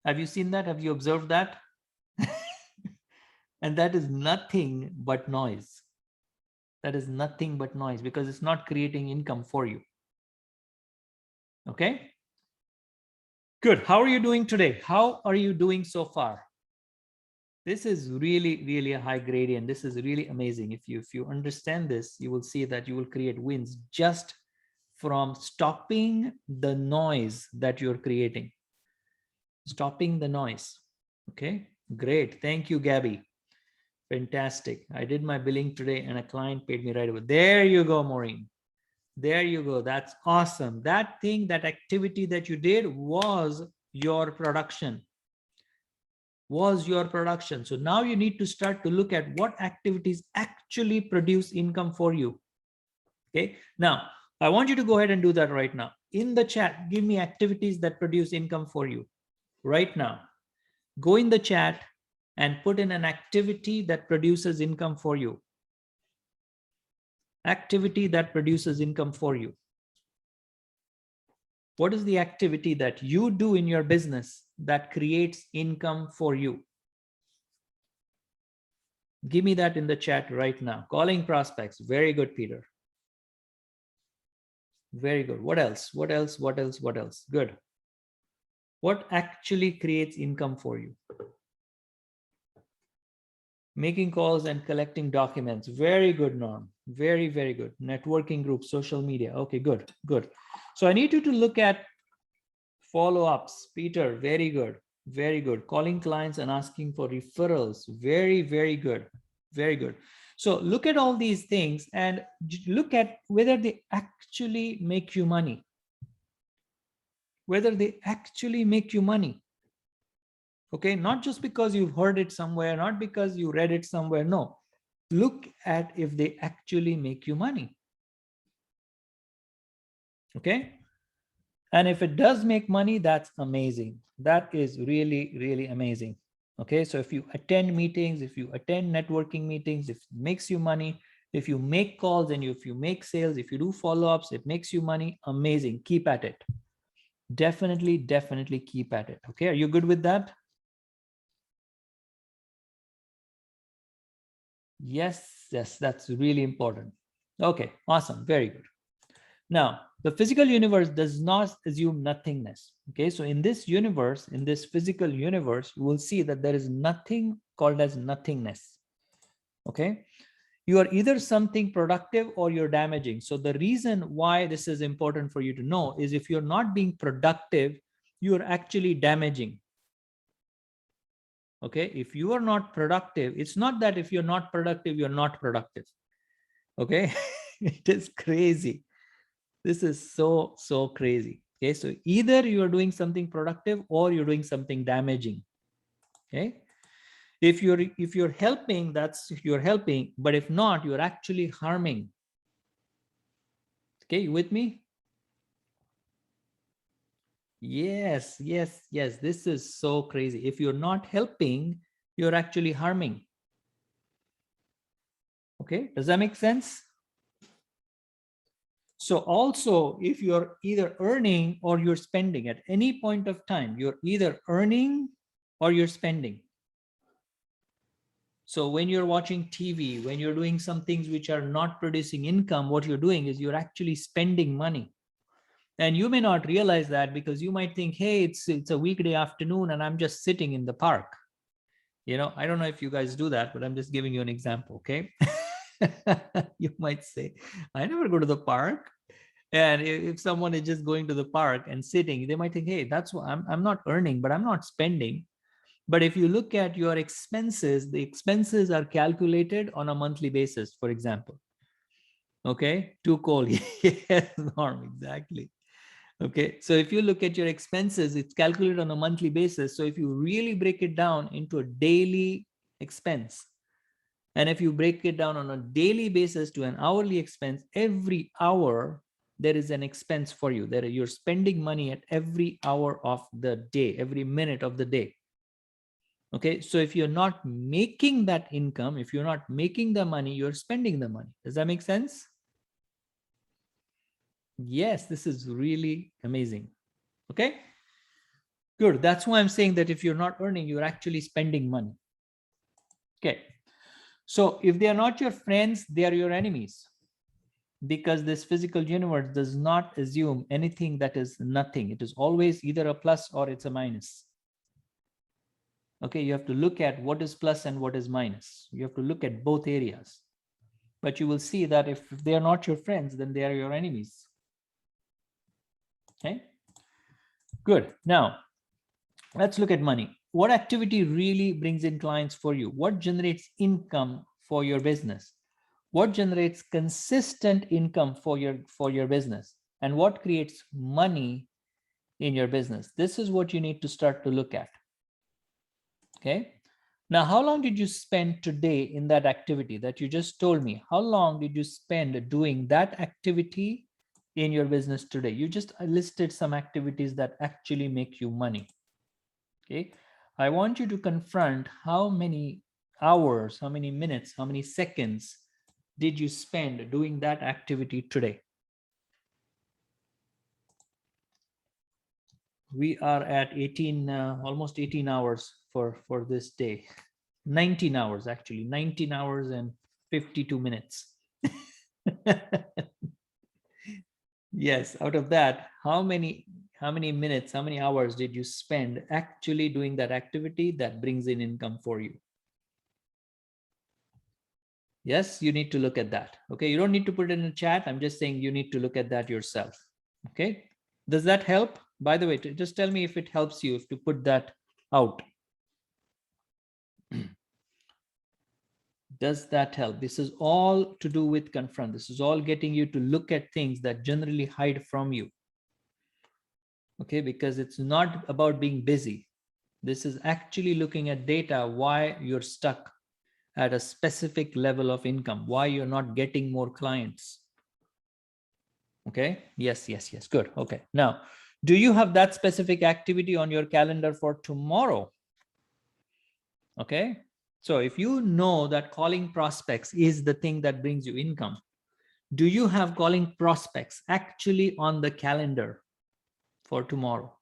Have you seen that? Have you observed that? And that is nothing but noise. That is nothing but noise because it's not creating income for you. Okay. Good. How are you doing today? How are you doing so far? This is really, really a high gradient. This is really amazing. If you understand this, you will see that you will create wins just from stopping the noise that you're creating. Stopping the noise. Okay, great. Thank you, Gabby. Fantastic. I did my billing today and a client paid me right away. There you go, Maureen. There you go. That's awesome. That thing, that activity that you did was your production. Was your production. So now you need to start to look at what activities actually produce income for you. Okay. Now, I want you to go ahead and do that right now. In the chat, give me activities that produce income for you right now. Go in the chat and put in an activity that produces income for you. Activity that produces income for you. What is the activity that you do in your business that creates income for you? Give me that in the chat right now. Calling prospects. Very good, Peter. Very good. What else? What else? What else? What else? Good. What actually creates income for you? Making calls and collecting documents. Very good, Norm. Very, very good. Networking groups, social media. Okay, good, good. So I need you to look at follow-ups. Peter, very good. Very good. Calling clients and asking for referrals. Very, very good. Very good. So look at all these things and look at whether they actually make you money. Whether they actually make you money. Okay, not just because you've heard it somewhere, not because you read it somewhere. No, look at if they actually make you money. Okay, and if it does make money, that's amazing. That is really, really amazing. Okay, so if you attend meetings, if you attend networking meetings, if it makes you money, if you make calls and if you make sales, if you do follow-ups, it makes you money, amazing. Keep at it. Definitely, definitely keep at it. Okay, are you good with that? Yes, yes, that's really important. Okay, awesome, very good. Now, the physical universe does not assume nothingness. Okay, so in this universe, in this physical universe, you will see that there is nothing called as nothingness. Okay, you are either something productive or you're damaging. So the reason why this is important for you to know is if you're not being productive, you're actually damaging. Okay, if you are not productive, it's not that if you're not productive, you're not productive. Okay, it is crazy. This is so, so crazy. Okay, so either you are doing something productive or you're doing something damaging. Okay, if you're helping, that's you're helping, but if not, you're actually harming. Okay, you with me? Yes, yes, yes. This is so crazy. If you're not helping, you're actually harming. Okay, does that make sense? So also, if you're either earning or you're spending at any point of time, you're either earning or you're spending. So when you're watching TV, when you're doing some things which are not producing income, what you're doing is you're actually spending money. And you may not realize that because you might think, hey, it's a weekday afternoon and I'm just sitting in the park. You know, I don't know if you guys do that, but I'm just giving you an example, okay? You might say, I never go to the park. And if someone is just going to the park and sitting, they might think, hey, that's what I'm not earning, but I'm not spending. But if you look at your expenses, the expenses are calculated on a monthly basis, for example. Okay, too cold. Yes, Norm, exactly. Okay, so if you look at your expenses, it's calculated on a monthly basis. So if you really break it down into a daily expense, and if you break it down on a daily basis to an hourly expense, every hour there is an expense for you. That you're spending money at every hour of the day, every minute of the day. Okay, so if you're not making that income, if you're not making the money, you're spending the money. Does that make sense? Yes, this is really amazing. Okay, good. That's why I'm saying that if you're not earning, you're actually spending money. Okay. So if they are not your friends, they are your enemies, because this physical universe does not assume anything that is nothing. It is always either a plus or it's a minus. Okay, you have to look at what is plus and what is minus. You have to look at both areas. But you will see that if they are not your friends, then they are your enemies. Okay, good. Now, let's look at money. What activity really brings in clients for you? What generates income for your business? What generates consistent income for your business? And what creates money in your business? This is what you need to start to look at. Okay. Now, how long did you spend today in that activity that you just told me? How long did you spend doing that activity in your business today? You just listed some activities that actually make you money. Okay. I want you to confront how many hours, how many minutes, how many seconds did you spend doing that activity today? We are at 18, almost 18 hours for this day. 19 hours, actually, 19 hours and 52 minutes. Yes, out of that, how many minutes, how many hours did you spend actually doing that activity that brings in income for you? Yes, you need to look at that. Okay, you don't need to put it in the chat. I'm just saying you need to look at that yourself. Okay, does that help? By the way, just tell me if it helps you if to put that out. Does that help? This is all to do with confront. This is all getting you to look at things that generally hide from you. Okay, because it's not about being busy. This is actually looking at data, why you're stuck at a specific level of income, why you're not getting more clients. Okay, yes, yes, yes, good. Okay, now, do you have that specific activity on your calendar for tomorrow? Okay, so if you know that calling prospects is the thing that brings you income, do you have calling prospects actually on the calendar for tomorrow?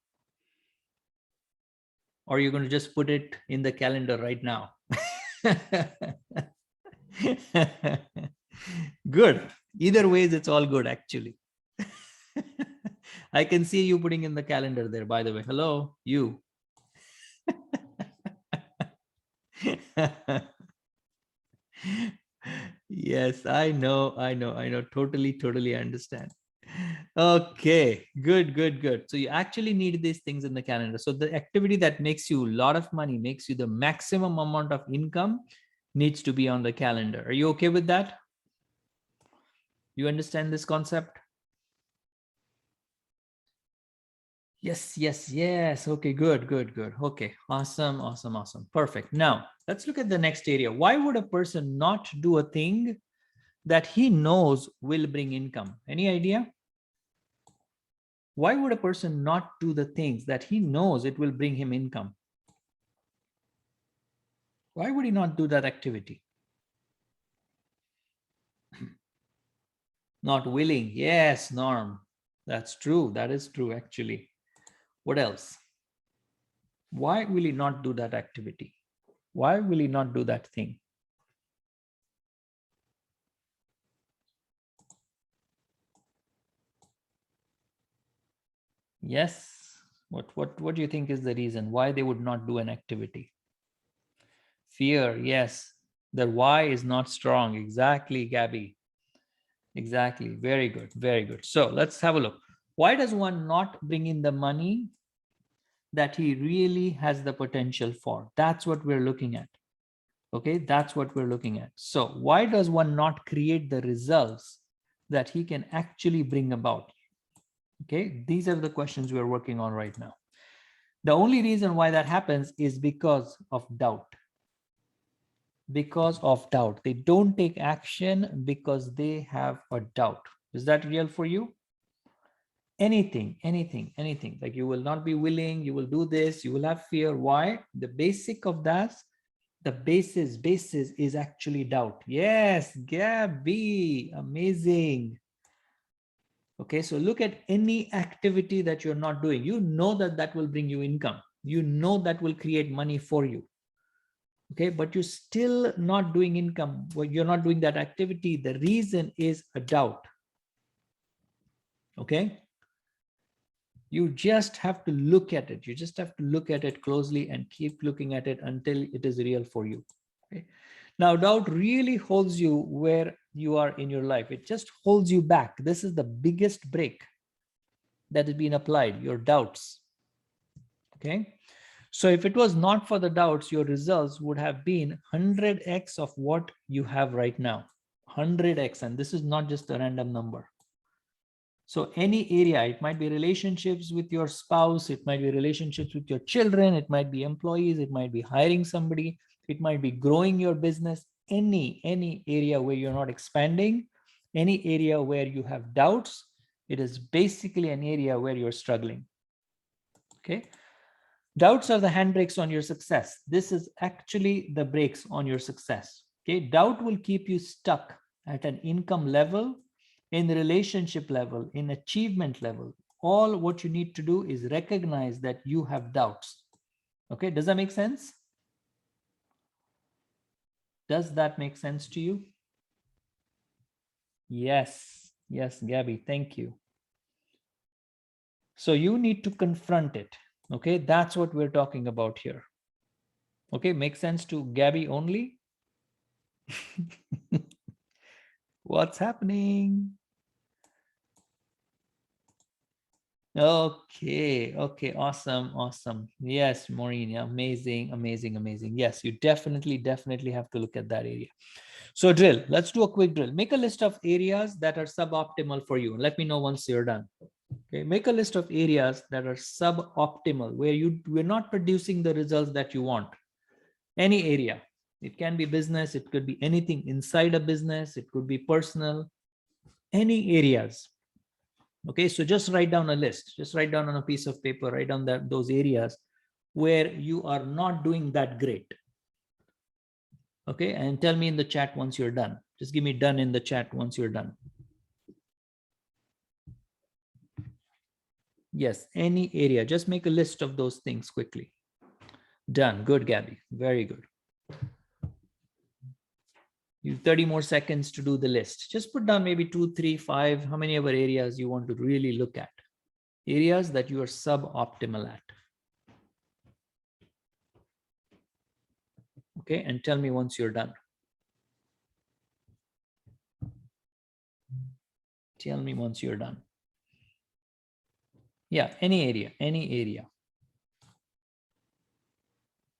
Or are you going to just put it in the calendar right now? Good. Either ways, it's all good, actually. I can see you putting in the calendar there, by the way. Hello, you. Yes, I know. Totally understand. Okay, good, good, good. So you actually need these things in the calendar. So the activity that makes you a lot of money, makes you the maximum amount of income, needs to be on the calendar. Are you okay with that? You understand this concept? Yes, yes, yes. Okay, good, good, good. Okay, awesome, awesome, awesome. Perfect. Now, let's look at the next area. Why would a person not do a thing that he knows will bring income? Any idea? Why would a person not do the things that he knows it will bring him income? Why would he not do that activity? Not willing. Yes, Norm. That's true. That is true, actually. What else? Why will he not do that activity? Why will he not do that thing? Yes. What do you think is the reason why they would not do an activity? Fear. Yes. The why is not strong. Exactly, Gabby. Exactly. Very good. Very good. So let's have a look. Why does one not bring in the money that he really has the potential for? That's what we're looking at. Okay, that's what we're looking at. So why does one not create the results that he can actually bring about? Okay, these are the questions we're working on right now. The only reason why that happens is because of doubt. Because of doubt. They don't take action because they have a doubt. Is that real for you? Anything. Like you will not be willing, you will do this, you will have fear. Why? The basic of that, the basis is actually doubt. Yes, Gabby, amazing. Okay, so look at any activity that you're not doing. You know that that will bring you income. You know that will create money for you. Okay, but you're still not doing income. Well, you're not doing that activity. The reason is a doubt. Okay, you just have to look at it. You just have to look at it closely and keep looking at it until it is real for you. Okay, now doubt really holds you where you are in your life. It just holds you back. This is the biggest break that has been applied, your doubts. Okay, so if it was not for the doubts, your results would have been 100x of what you have right now. 100x, and this is not just a random number. So any area, it might be relationships with your spouse, it might be relationships with your children, it might be employees, it might be hiring somebody, it might be growing your business, any area where you're not expanding, any area where you have doubts, it is basically an area where you're struggling. Okay. Doubts are the handbrakes on your success. This is actually the brakes on your success. Okay. Doubt will keep you stuck at an income level, in the relationship level, in achievement level. All what you need to do is recognize that you have doubts. Okay. Does that make sense? Does that make sense to you? Yes. Yes, Gabby, thank you. So you need to confront it. Okay. That's what we're talking about here. Okay. Makes sense to Gabby only? What's happening? Okay, okay, awesome. Yes, Maureen, amazing. Yes, you definitely have to look at that area. So drill, let's do a quick drill. Make a list of areas that are suboptimal for you. Let me know once you're done. Okay, make a list of areas that are suboptimal, where we're not producing the results that you want. Any area. It can be business, it could be anything inside a business, it could be personal, any areas. Okay, so just write down a list, just write down on a piece of paper, write down those areas where you are not doing that great. Okay, and tell me in the chat once you're done. Just give me done in the chat once you're done. Yes, any area, just make a list of those things quickly. Done. Good, Gabby, very good. You have 30 more seconds to do the list. Just put down maybe 2, 3, 5, how many other areas you want to really look at. Areas that you are suboptimal at. Okay, and tell me once you're done. Tell me once you're done. Yeah, any area.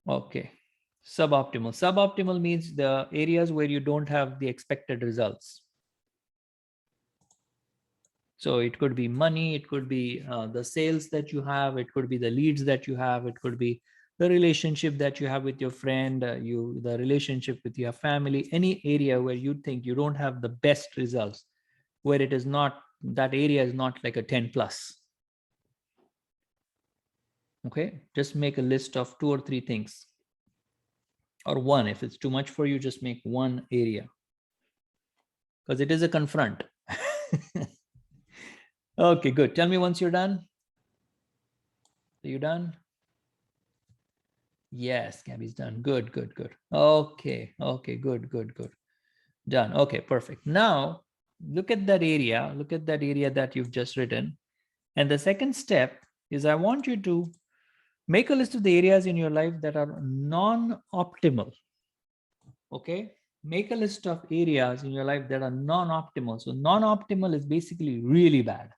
Okay, suboptimal. Suboptimal means the areas where you don't have the expected results. So it could be money, it could be the sales that you have, it could be the leads that you have, it could be the relationship that you have with your friend, the relationship with your family, any area where you think you don't have the best results, where it is not, that area is not like a 10 plus. Okay, just make a list of 2 or 3 things, or one. If it's too much for you, just make one area, because it is a confront. Okay, good. Tell me once you're done. Are you done? Yes, Gabby's done. Good. Okay, good. Done. Okay, perfect. Now look at that area. Look at that area that you've just written. And the second step is, I want you to make a list of the areas in your life that are non-optimal. Okay, make a list of areas in your life that are non-optimal. So non-optimal is basically really bad,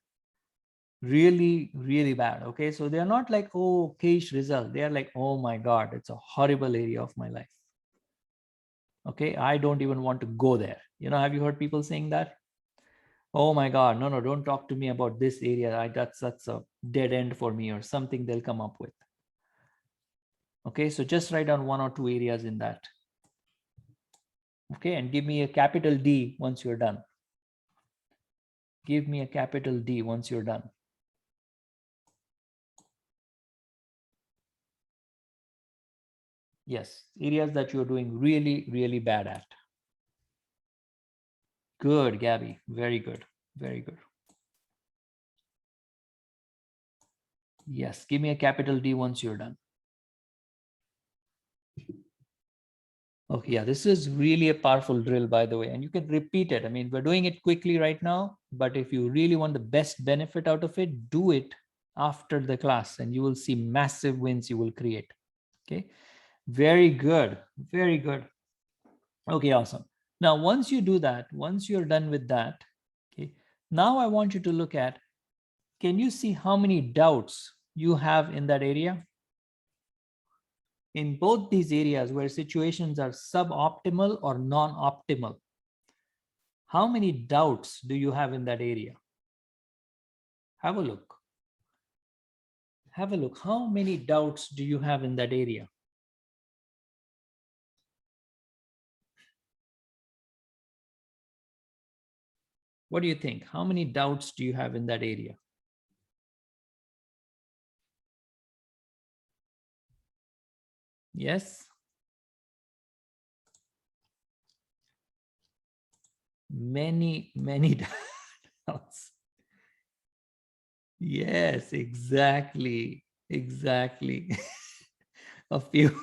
really bad. Okay, so they're not like, oh, okayish result. They are like, oh my God, it's a horrible area of my life. Okay, I don't even want to go there. Have you heard people saying that? Oh my God, no, don't talk to me about this area. That's a dead end for me, or something they'll come up with. Okay, so just write down 1 or 2 areas in that. Okay, and give me a capital D once you're done. Give me a capital D once you're done. Yes, areas that you're doing really bad at. Good, Gabby. Very good. Yes, give me a capital D once you're done. Okay, yeah, this is really a powerful drill, by the way, and you can repeat it. I mean, we're doing it quickly right now, but if you really want the best benefit out of it, do it after the class and you will see massive wins you will create. Okay, very good, very good. Okay, awesome. Now, once you do that, once you're done with that, okay, now I want you to look at, can you see how many doubts you have in that area? In both these areas where situations are suboptimal or non-optimal, how many doubts do you have in that area? Have a look. Have a look. How many doubts do you have in that area? What do you think? How many doubts do you have in that area? Yes? Many, many doubts. Yes, exactly. Exactly. A few.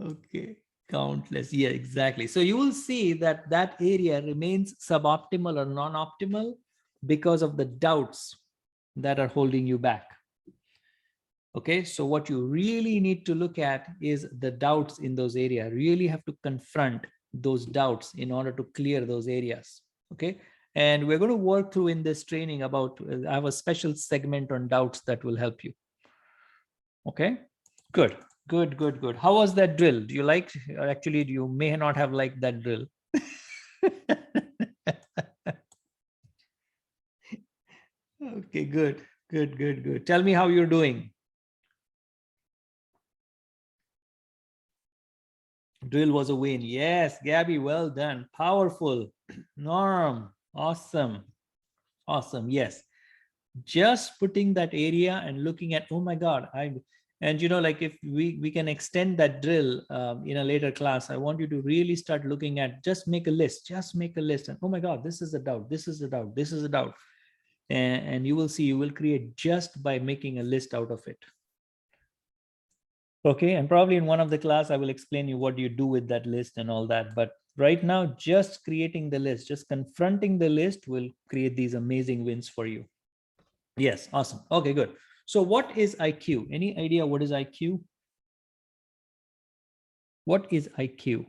Okay. Countless. Yeah, exactly. So you will see that that area remains suboptimal or non-optimal because of the doubts that are holding you back. Okay, so what you really need to look at is the doubts in those areas. Really have to confront those doubts in order to clear those areas. Okay, and we're going to work through in this training about, I have a special segment on doubts that will help you. Okay, good, good, good, good. How was that drill? Do you like, or actually you may not have liked that drill? Okay, good, good, good, good. Tell me how you're doing. Drill was a win. Yes, Gabby, well done. Powerful. Norm, awesome. Awesome. Yes. Just putting that area and looking at, oh my God, and you know, like if we can extend that drill in a later class, I want you to really start looking at, just make a list. And oh my God, this is a doubt. This is a doubt. This is a doubt. And you will see, you will create just by making a list out of it. Okay, and probably in one of the class, I will explain you what you do with that list and all that. But right now, just creating the list, just confronting the list will create these amazing wins for you. Yes, awesome. Okay, good. So what is IQ? Any idea what is IQ? What is IQ?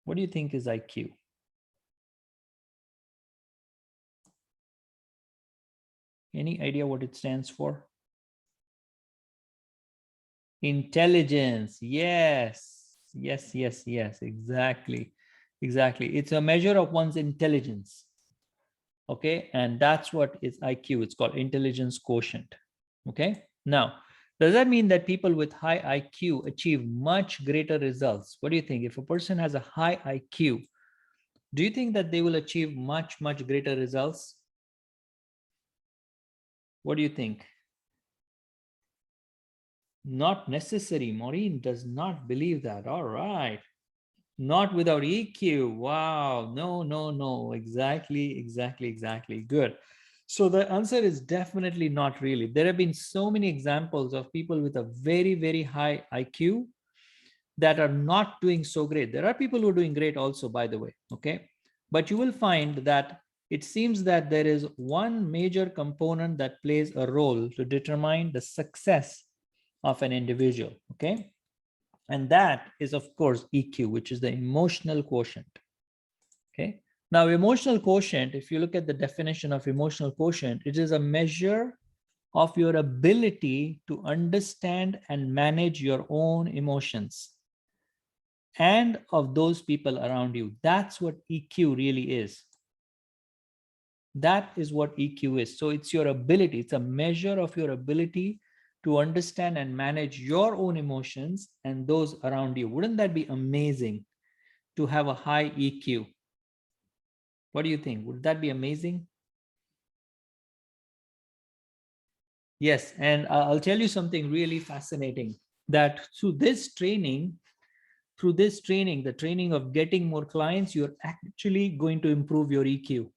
What do you think is IQ? Any idea what it stands for? Intelligence. Yes, yes, yes, yes, exactly. Exactly. It's a measure of one's intelligence. Okay, and that's what is IQ. It's called intelligence quotient. Okay, now does that mean that people with high IQ achieve much greater results? What do you think? If a person has a high IQ, do you think that they will achieve much greater results? What do you think? Not necessary. Maureen does not believe that. All right. Not without EQ. Wow. No, no, no. Exactly, exactly, exactly. Good. So the answer is definitely not really. There have been so many examples of people with a very high IQ that are not doing so great. There are people who are doing great also, by the way. Okay. But you will find that it seems that there is one major component that plays a role to determine the success of an individual. Okay. And that is, of course, EQ, which is the emotional quotient. Okay. Now, emotional quotient, if you look at the definition of emotional quotient, it is a measure of your ability to understand and manage your own emotions and of those people around you. That's what EQ really is. That is what EQ is. So it's your ability, it's a measure of your ability to understand and manage your own emotions and those around you. Wouldn't that be amazing to have a high EQ? What do you think? Would that be amazing? Yes, and I'll tell you something really fascinating, that through this training, the training of getting more clients, you're actually going to improve your EQ.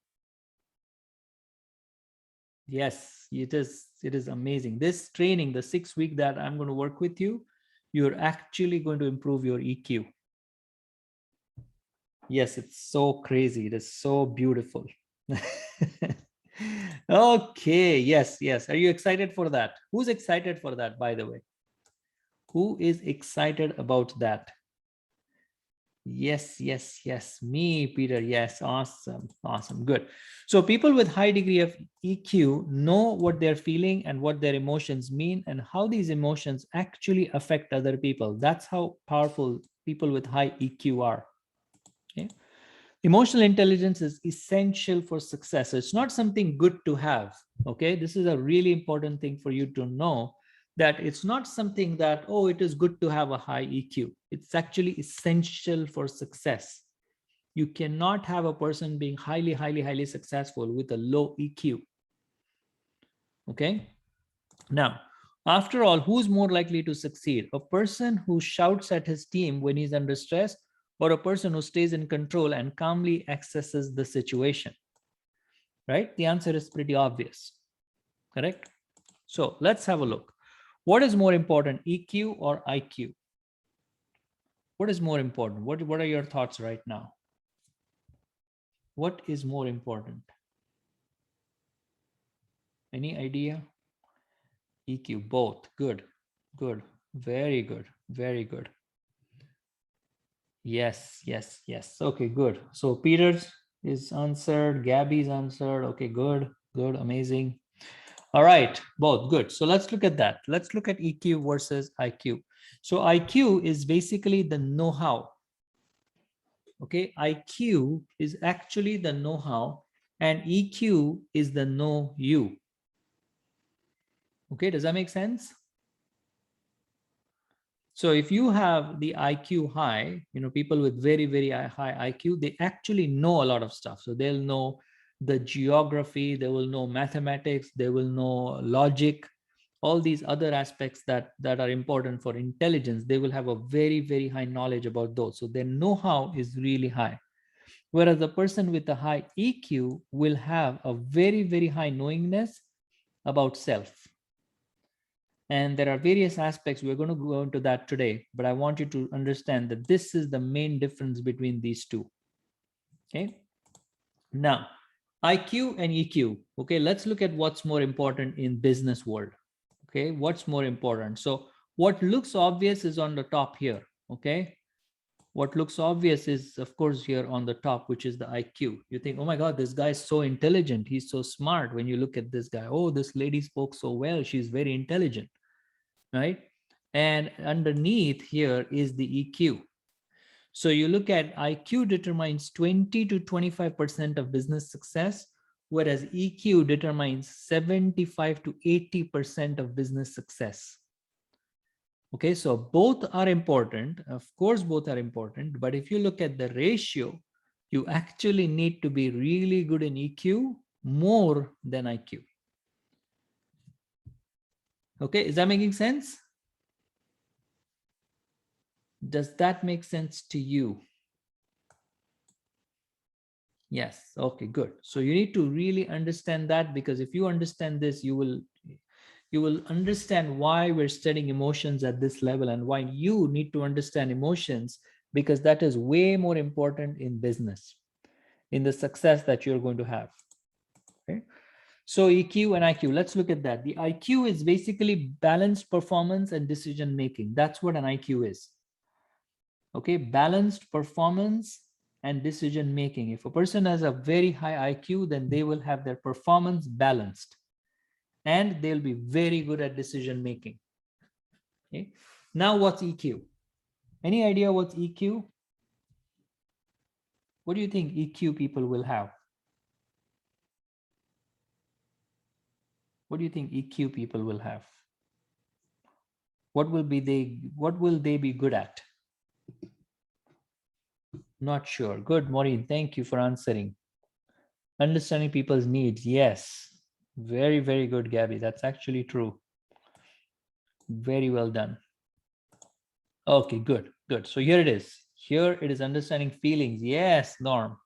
Yes, it is amazing. This training, the 6 week that I'm going to work with you, you're actually going to improve your EQ. Yes, it's so crazy. It is so beautiful. Okay, yes, yes. Are you excited for that? Who's excited for that, by the way? Who is excited about that? Yes, yes, yes. Me, Peter. Yes, awesome, awesome, good. So people with high degree of EQ know what they're feeling and what their emotions mean and how these emotions actually affect other people. That's how powerful people with high EQ are. Okay. Emotional intelligence is essential for success. It's not something good to have. Okay. This is a really important thing for you to know, that it's not something that, oh, it is good to have a high EQ. It's actually essential for success. You cannot have a person being highly, highly, highly successful with a low EQ. Okay. Now, after all, who's more likely to succeed? A person who shouts at his team when he's under stress, or a person who stays in control and calmly accesses the situation? Right? The answer is pretty obvious. Correct? So let's have a look. What is more important, EQ or IQ? What is more important? What are your thoughts right now? What is more important? Any idea? EQ, both. Good, good, very good, very good. Yes, yes, yes. Okay, good. So Peter's is answered, Gabby's answered. Okay, good, good, amazing. All right, both good. So let's look at that. Let's look at EQ versus IQ. So IQ is basically the know-how. Okay, IQ is actually the know-how, and EQ is the know you. Okay, does that make sense? So if you have the IQ high, people with very, very high IQ, they actually know a lot of stuff. So they'll know the geography, they will know mathematics, they will know logic, all these other aspects that are important for intelligence. They will have a very, very high knowledge about those. So their know-how is really high. Whereas the person with a high EQ will have a very, very high knowingness about self. And there are various aspects. We're going to go into that today, but I want you to understand that this is the main difference between these two. Okay. Now, IQ and EQ. Okay, let's look at what's more important in business world. Okay, what's more important? So what looks obvious is on the top here. Okay. What looks obvious is, of course, here on the top, which is the IQ. You think, oh my God, this guy is so intelligent. He's so smart. When you look at this guy, oh, this lady spoke so well. She's very intelligent, right? And underneath here is the EQ. So you look at IQ determines 20 to 25% of business success, whereas EQ determines 75 to 80% of business success. Okay, so both are important. Of course, both are important. But if you look at the ratio, you actually need to be really good in EQ more than IQ. Okay, is that making sense? Does that make sense to you? Yes. Okay, good. So you need to really understand that, because if you understand this, you will understand why we're studying emotions at this level and why you need to understand emotions, because that is way more important in business, in the success that you're going to have. Okay. So EQ and IQ, let's look at that. The IQ is basically balanced performance and decision making. That's what an IQ is. Okay, balanced performance and decision making. If a person has a very high IQ, then they will have their performance balanced and they'll be very good at decision making. Okay, now what's EQ? Any idea what's EQ? What do you think EQ people will have? What do you think EQ people will have? What will they be good at? Not sure. Good, Maureen. Thank you for answering. Understanding people's needs. Yes. Very, very good, Gabby. That's actually true. Very well done. Okay, good, good. So here it is. Here it is understanding feelings. Yes, Norm.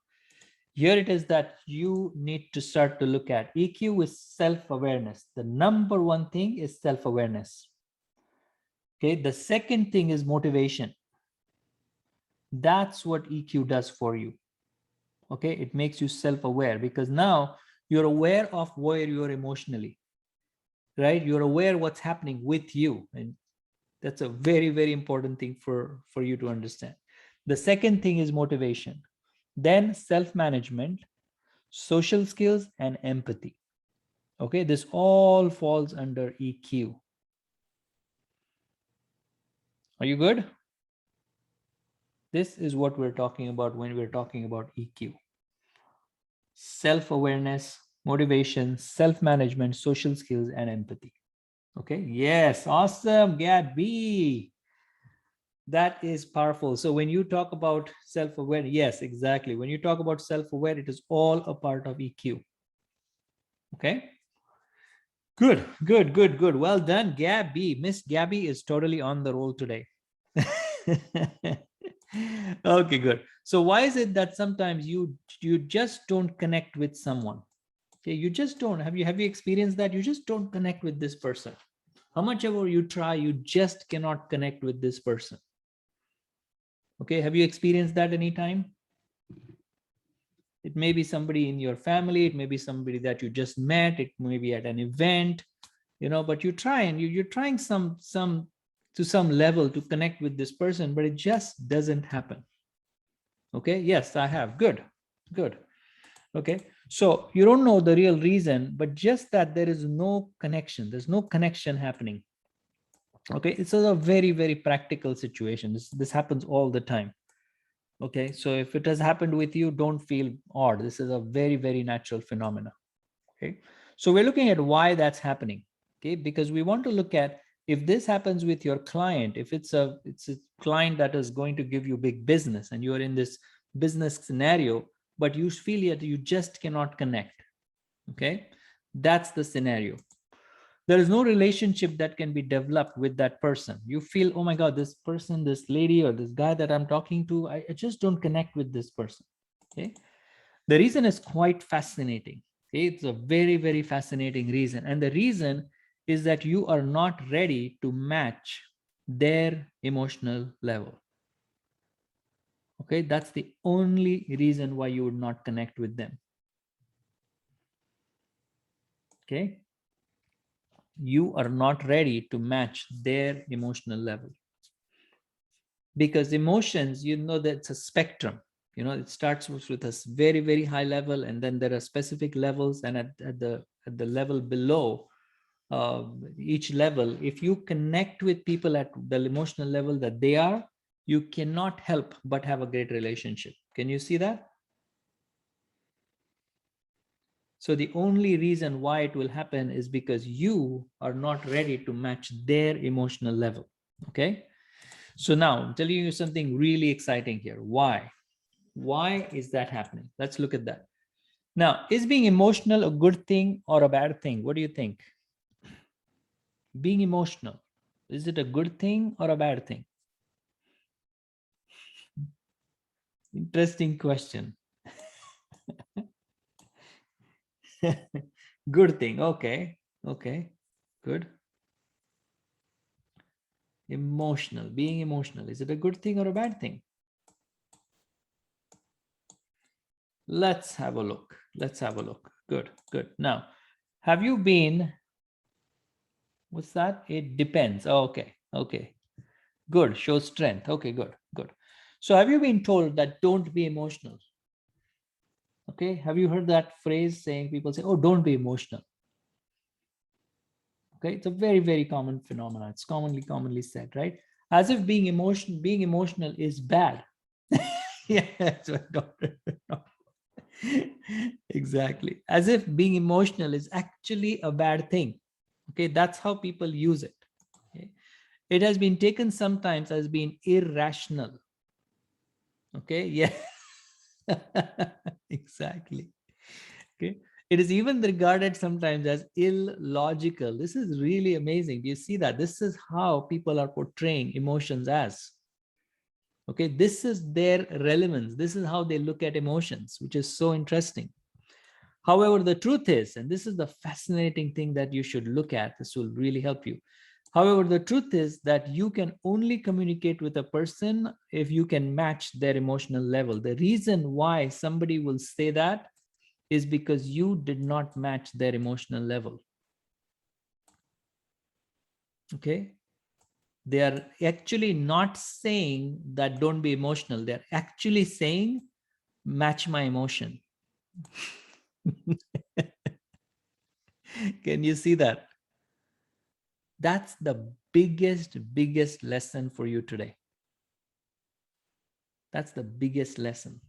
Here it is that you need to start to look at. EQ is self-awareness. The number one thing is self-awareness. Okay, the second thing is motivation. That's what EQ does for you. Okay, it makes you self-aware because now you're aware of where you are emotionally, right? You're aware what's happening with you. And that's a very, very important thing for you to understand. The second thing is motivation. Then self-management, social skills, and empathy. Okay, this all falls under EQ. Are you good? This is what we're talking about when we're talking about EQ. Self-awareness, motivation, self-management, social skills, and empathy. Okay, yes, awesome, Gabby. That is powerful. So when you talk about self-aware, yes, exactly. When you talk about self-aware, it is all a part of EQ. Okay. Good, good, good, good. Well done, Gabby. Miss Gabby is totally on the roll today. Okay, good. So why is it that sometimes you just don't connect with someone? Okay, you just don't. Have you experienced that? You just don't connect with this person. How much ever you try, you just cannot connect with this person. Okay, have you experienced that anytime? It may be somebody in your family, it may be somebody that you just met, it may be at an event, but you try and you're trying some to some level to connect with this person, but it just doesn't happen. Okay, yes, I have. Good, good. Okay, so you don't know the real reason, but just that there is no connection. There's no connection happening. Okay, it's a very, very practical situation. This happens all the time. Okay, so if it has happened with you, don't feel odd. This is a very, very natural phenomena. Okay, so we're looking at why that's happening. Okay, because we want to look at if this happens with your client, if it's a client that is going to give you big business and you are in this business scenario, but you feel that you just cannot connect. Okay, that's the scenario. There is no relationship that can be developed with that person. You feel, oh my God, this person, this lady or this guy that I'm talking to, I just don't connect with this person. Okay, the reason is quite fascinating. Okay? It's a very, very fascinating reason. And the reason is that you are not ready to match their emotional level. Okay, that's the only reason why you would not connect with them. Okay, you are not ready to match their emotional level. Because emotions, that's a spectrum. It starts with a very, very high level, and then there are specific levels, and at the level below each level, if you connect with people at the emotional level that they are, you cannot help but have a great relationship. Can you see that? So the only reason why it will happen is because you are not ready to match their emotional level. Okay, so now I'm telling you something really exciting here. Why is that happening? Let's look at that. Now, is being emotional a good thing or a bad thing? What do you think? Being emotional, is it a good thing or a bad thing? Interesting question. Good thing. Okay. Okay. Good. Emotional. Being emotional. Is it a good thing or a bad thing? Let's have a look. Let's have a look. Good. Good. Now, have you been, what's that? It depends. Okay. Okay. Good. Show strength. Okay. Good. Good. So have you been told that don't be emotional? Okay. Have you heard that phrase saying, people say, oh, don't be emotional? Okay, it's a very, very common phenomenon. It's commonly said, right? As if being emotional is bad. Yeah, that's what doctor. Exactly. As if being emotional is actually a bad thing. Okay, that's how people use it. Okay? It has been taken sometimes as being irrational. Okay, yeah. Exactly. Okay. It is even regarded sometimes as illogical. This is really amazing. Do you see that? This is how people are portraying emotions as. Okay, this is their relevance. This is how they look at emotions, which is so interesting. However, the truth is, and this is the fascinating thing that you should look at, this will really help you. However, the truth is that you can only communicate with a person if you can match their emotional level. The reason why somebody will say that is because you did not match their emotional level. Okay? They are actually not saying that don't be emotional. They're actually saying match my emotion. Can you see that? That's the biggest lesson for you today. That's the biggest lesson.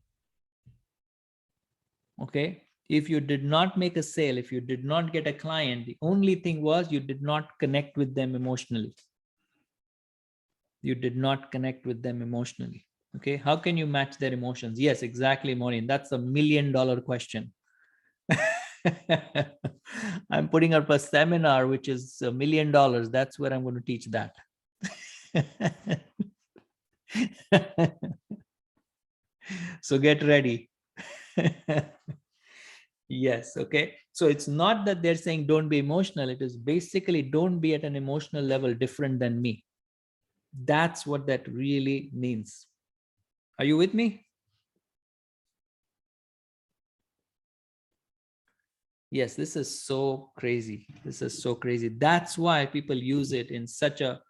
Okay. If you did not make a sale, if you did not get a client, the only thing was you did not connect with them emotionally. You did not connect with them emotionally. Okay. How can you match their emotions? Yes, exactly, Maureen. That's $1 million question. I'm putting up a seminar, which is $1 million. That's where I'm going to teach that. So get ready. Yes. Okay. So it's not that they're saying don't be emotional. It is basically don't be at an emotional level different than me. That's what that really means. Are you with me? Yes, this is so crazy. This is so crazy. That's why people use it in such a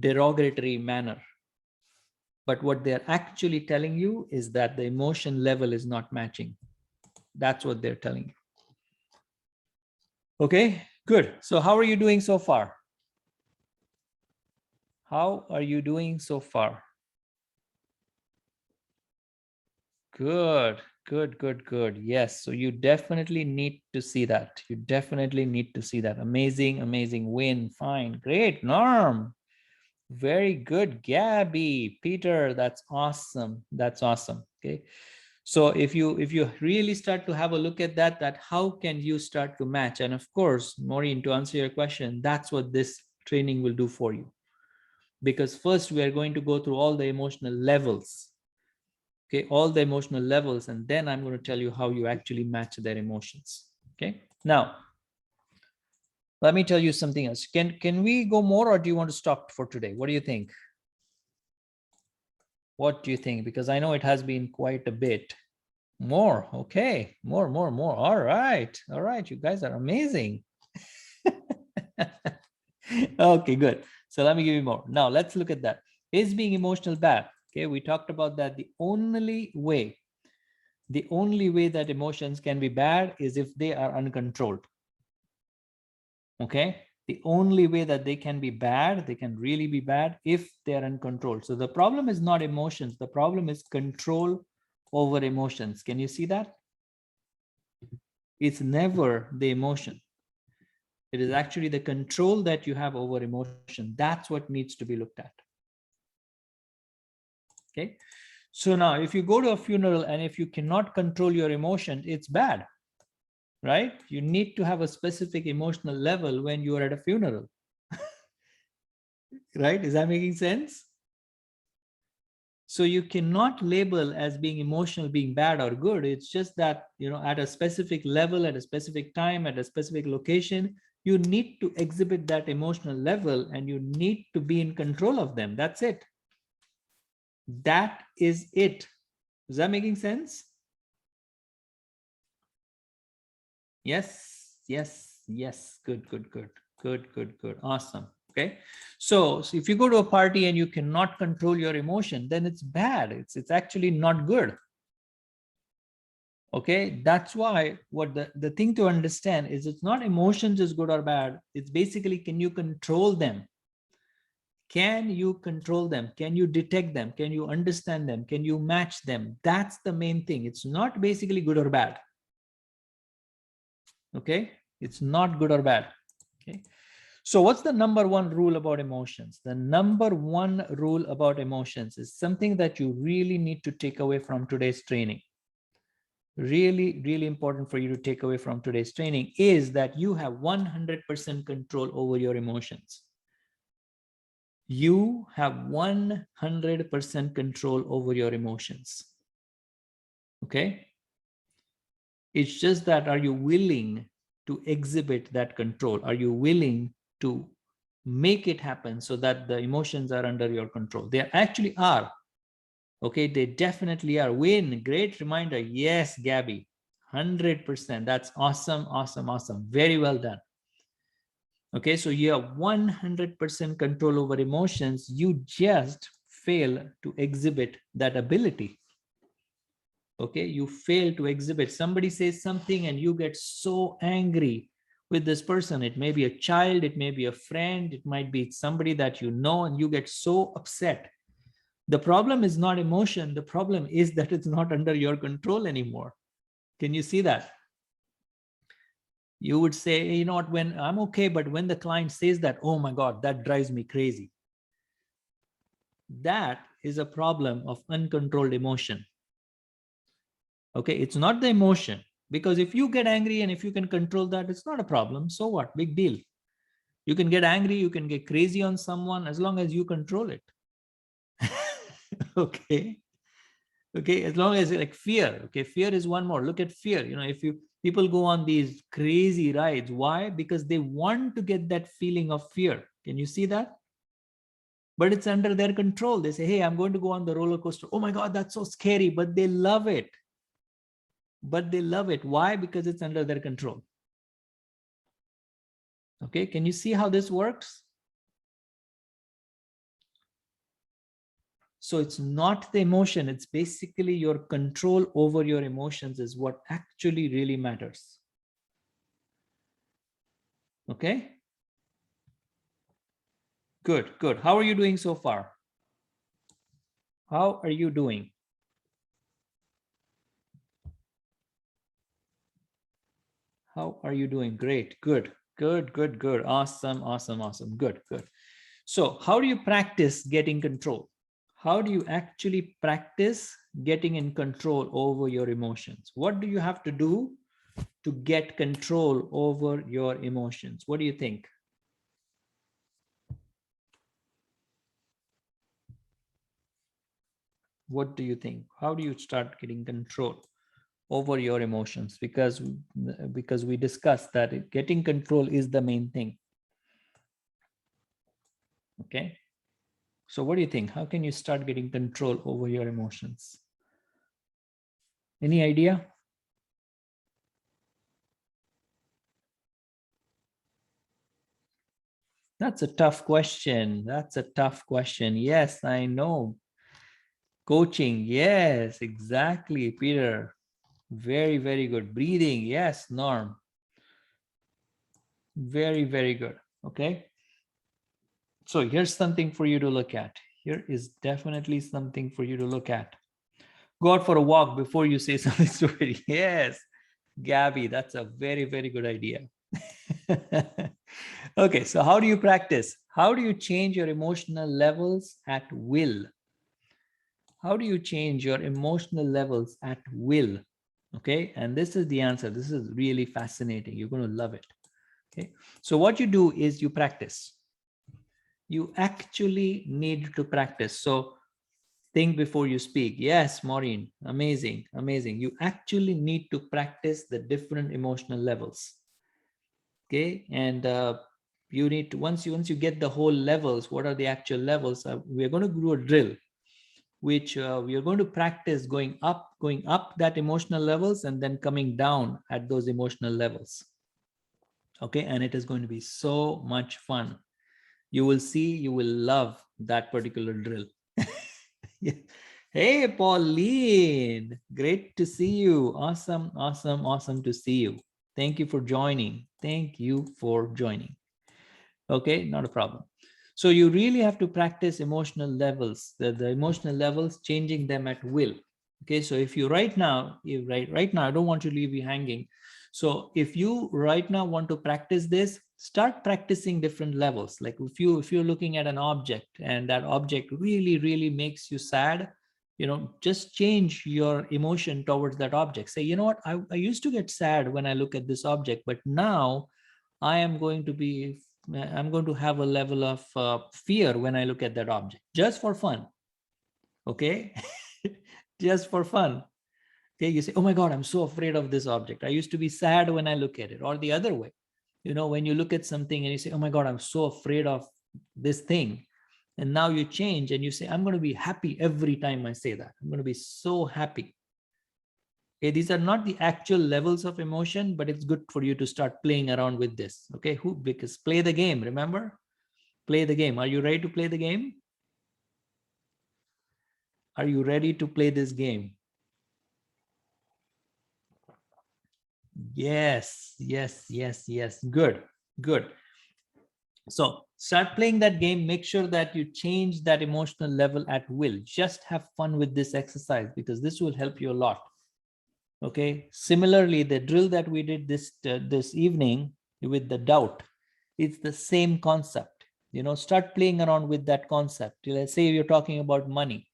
derogatory manner. But what they're actually telling you is that the emotion level is not matching. That's what they're telling you. Okay, good. So how are you doing so far? How are you doing so far? Good, good, good, good. Yes. So you definitely need to see that. You definitely need to see that. Amazing, amazing win. Fine. Great. Norm. Very good. Gabby, Peter, that's awesome. That's awesome. Okay. So if you really start to have a look at that, how can you start to match? And of course, Maureen, to answer your question, that's what this training will do for you. Because first we are going to go through all the emotional levels. Okay, all the emotional levels, and then I'm going to tell you how you actually match their emotions. Okay, now let me tell you something else. Can we go more, or do you want to stop for today? What do you think? What do you think? Because I know it has been quite a bit. More. Okay, more. All right, all right, you guys are amazing. Okay, good. So let me give you more. Now let's look at that. Is being emotional bad? Okay, we talked about that. The only way that emotions can be bad is if they are uncontrolled. Okay, the only way that they can be bad, they can really be bad, if they are uncontrolled. So the problem is not emotions, the problem is control over emotions. Can you see that? It's never the emotion. It is actually the control that you have over emotion. That's what needs to be looked at. Okay, so now if you go to a funeral and if you cannot control your emotion, it's bad, right? You need to have a specific emotional level when you are at a funeral. Right? Is that making sense? So you cannot label as being emotional being bad or good. It's just that, at a specific level, at a specific time, at a specific location, you need to exhibit that emotional level and you need to be in control of them. That's it. That is it. Is that making sense? Yes, yes, yes. Good. Awesome. Okay. So if you go to a party and you cannot control your emotion, then it's bad. It's actually not good. Okay. That's why what the thing to understand is it's not emotions is good or bad. It's basically, can you control them? Can you control them? Can you detect them? Can you understand them? Can you match them? That's the main thing. It's not basically good or bad. Okay. It's not good or bad. Okay. So what's the number one rule about emotions? The number one rule about emotions is something that you really need to take away from today's training. Really, really important for you to take away from today's training is that you have 100% control over your emotions. You have 100% control over your emotions. Okay? It's just that, are you willing to exhibit that control? Are you willing to make it happen so that the emotions are under your control? They actually are. Okay, they definitely are. Win, great reminder. Yes, Gabby, 100%. That's awesome, awesome, awesome. Very well done. Okay, so you have 100% control over emotions. You just fail to exhibit that ability. Okay, you fail to exhibit. Somebody says something and you get so angry with this person. It may be a child, it may be a friend, it might be somebody that you know, and you get so upset. The problem is not emotion. The problem is that it's not under your control anymore. Can you see that? You would say, you know what, when I'm okay, but when the client says that, oh my God, that drives me crazy. That is a problem of uncontrolled emotion. Okay, it's not the emotion, because if you get angry and if you can control that, it's not a problem. So what? Big deal. You can get angry, you can get crazy on someone as long as you control it. Okay. Okay, as long as, like, fear. Okay, fear is one more. Look at fear. You know, if you people go on these crazy rides, why? Because they want to get that feeling of fear. Can you see that? But it's under their control. They say, hey, I'm going to go on the roller coaster. Oh my God, that's so scary, but they love it. But they love it. Why? Because it's under their control. Okay, can you see how this works? So it's not the emotion, it's basically your control over your emotions is what actually really matters. Okay, good, good. How are you doing so far? How are you doing? How are you doing? Great, good, good, good, good. Awesome, awesome, awesome. Good, good. So how do you practice getting control? How do you actually practice getting in control over your emotions? What do you have to do to get control over your emotions? What do you think? What do you think? How do you start getting control over your emotions? Because we discussed that getting control is the main thing. Okay. So what do you think? How can you start getting control over your emotions? Any idea? That's a tough question. That's a tough question. Yes, I know. Coaching. Yes, exactly, Peter. Very, very good. Breathing. Yes, Norm. Very, very good. Okay. So here's something for you to look at. Here is definitely something for you to look at. Go out for a walk before you say something stupid. Yes, Gabby, that's a very, very good idea. Okay, so how do you practice? How do you change your emotional levels at will? How do you change your emotional levels at will? Okay, and this is the answer. This is really fascinating. You're going to love it. Okay, so what you do is you practice. You actually need to practice. So think before you speak. Yes, Maureen, amazing, amazing. You actually need to practice the different emotional levels. Okay, and you need to, once you get the whole levels, what are the actual levels? We're going to do a drill, which we are going to practice going up that emotional levels and then coming down at those emotional levels. Okay, and it is going to be so much fun. You will see, you will love that particular drill. Yeah. Hey, Pauline, great to see you. Awesome, awesome, awesome to see you. Thank you for joining. Thank you for joining. Okay, not a problem. So you really have to practice emotional levels, the emotional levels, changing them at will. Okay, so if you right now, I don't want to leave you hanging. So if you right now want to practice this, start practicing different levels. Like if you're looking at an object and that object really, really makes you sad, you know, just change your emotion towards that object. Say, you know what, I used to get sad when I look at this object, but now I am going to be I'm going to have a level of fear when I look at that object, just for fun. Okay. Just for fun. Okay, you say, oh my God, I'm so afraid of this object. I used to be sad when I look at it, or the other way. When you look at something and you say, oh my God, I'm so afraid of this thing. And now you change and you say, I'm going to be happy every time I say that. I'm going to be so happy. Okay, these are not the actual levels of emotion, but it's good for you to start playing around with this. Okay, because play the game, remember? Play the game. Are you ready to play the game? Are you ready to play this game? Yes, yes, yes, yes. Good, good. So start playing that game. Make sure that you change that emotional level at will. Just have fun with this exercise because this will help you a lot. Okay. Similarly, the drill that we did this evening with the doubt, it's the same concept. Start playing around with that concept. Let's say you're talking about money.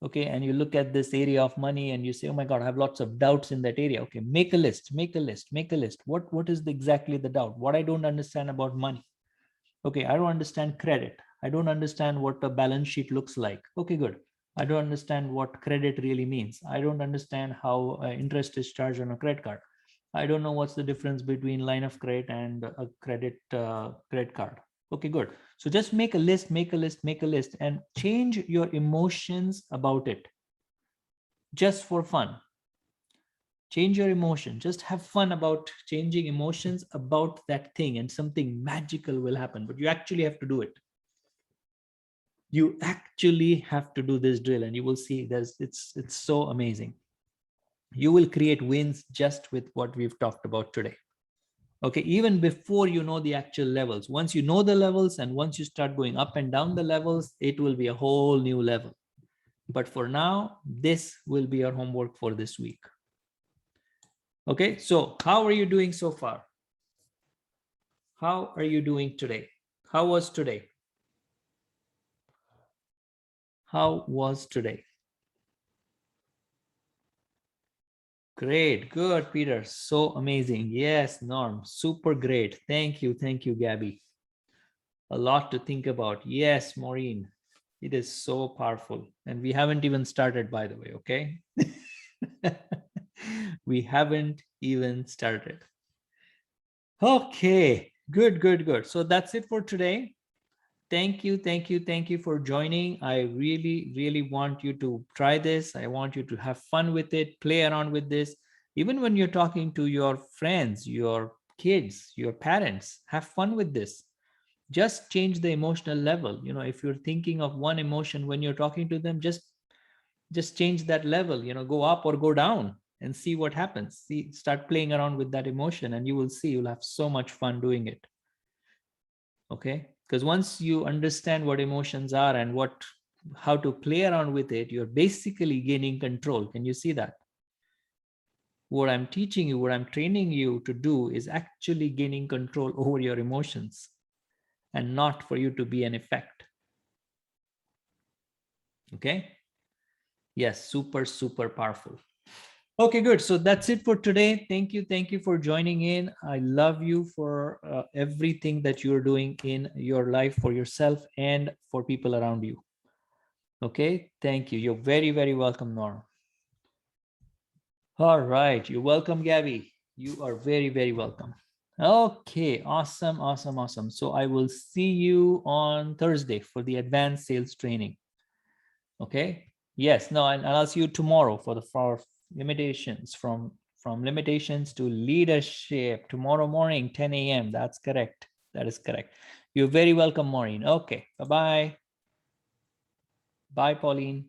Okay, and you look at this area of money and you say, oh my God, I have lots of doubts in that area. Okay, make a list, make a list, make a list. What is exactly the doubt? What I don't understand about money? Okay, I don't understand credit. I don't understand what a balance sheet looks like. Okay, good. I don't understand what credit really means. I don't understand how interest is charged on a credit card. I don't know what's the difference between line of credit and a credit card. Okay, good. So just make a list, make a list, make a list, and change your emotions about it just for fun. Change your emotion. Just have fun about changing emotions about that thing, and something magical will happen. But you actually have to do it. You actually have to do this drill, and you will see it's so amazing. You will create wins just with what we've talked about today. Okay, even before you know the actual levels. Once you know the levels and once you start going up and down the levels, it will be a whole new level. But for now, this will be our homework for this week. Okay, so how are you doing so far? How are you doing today? How was today? How was today? Great, good, Peter. So amazing. Yes, Norm, super great. Thank you, Gabby. A lot to think about. Yes, Maureen, it is so powerful. And we haven't even started, by the way, okay? We haven't even started. Okay, good, good, good. So that's it for today. Thank you for joining. I really want you to try this. I want you to have fun with it, play around with this. Even when you're talking to your friends, your kids, your parents, have fun with this. Just change the emotional level. If you're thinking of one emotion when you're talking to them, just change that level, go up or go down and see what happens. Start playing around with that emotion and you will see you'll have so much fun doing it. Okay, because once you understand what emotions are and how to play around with it, you're basically gaining control. Can you see that? What I'm teaching you, what I'm training you to do is actually gaining control over your emotions and not for you to be an effect. Okay, yes, super powerful. Okay, good. So that's it for today. Thank you for joining in. I love you for everything that you're doing in your life for yourself and for people around you. Okay, thank you. You're very welcome, Norm. All right, you're welcome, Gabby. You are very welcome. Okay, awesome. So I will see you on Thursday for the advanced sales training. Okay, yes, no, and I'll see you tomorrow for limitations from limitations to leadership tomorrow morning, 10 a.m. That's correct. That is correct. You're very welcome, Maureen. Okay, bye-bye. Bye, Pauline.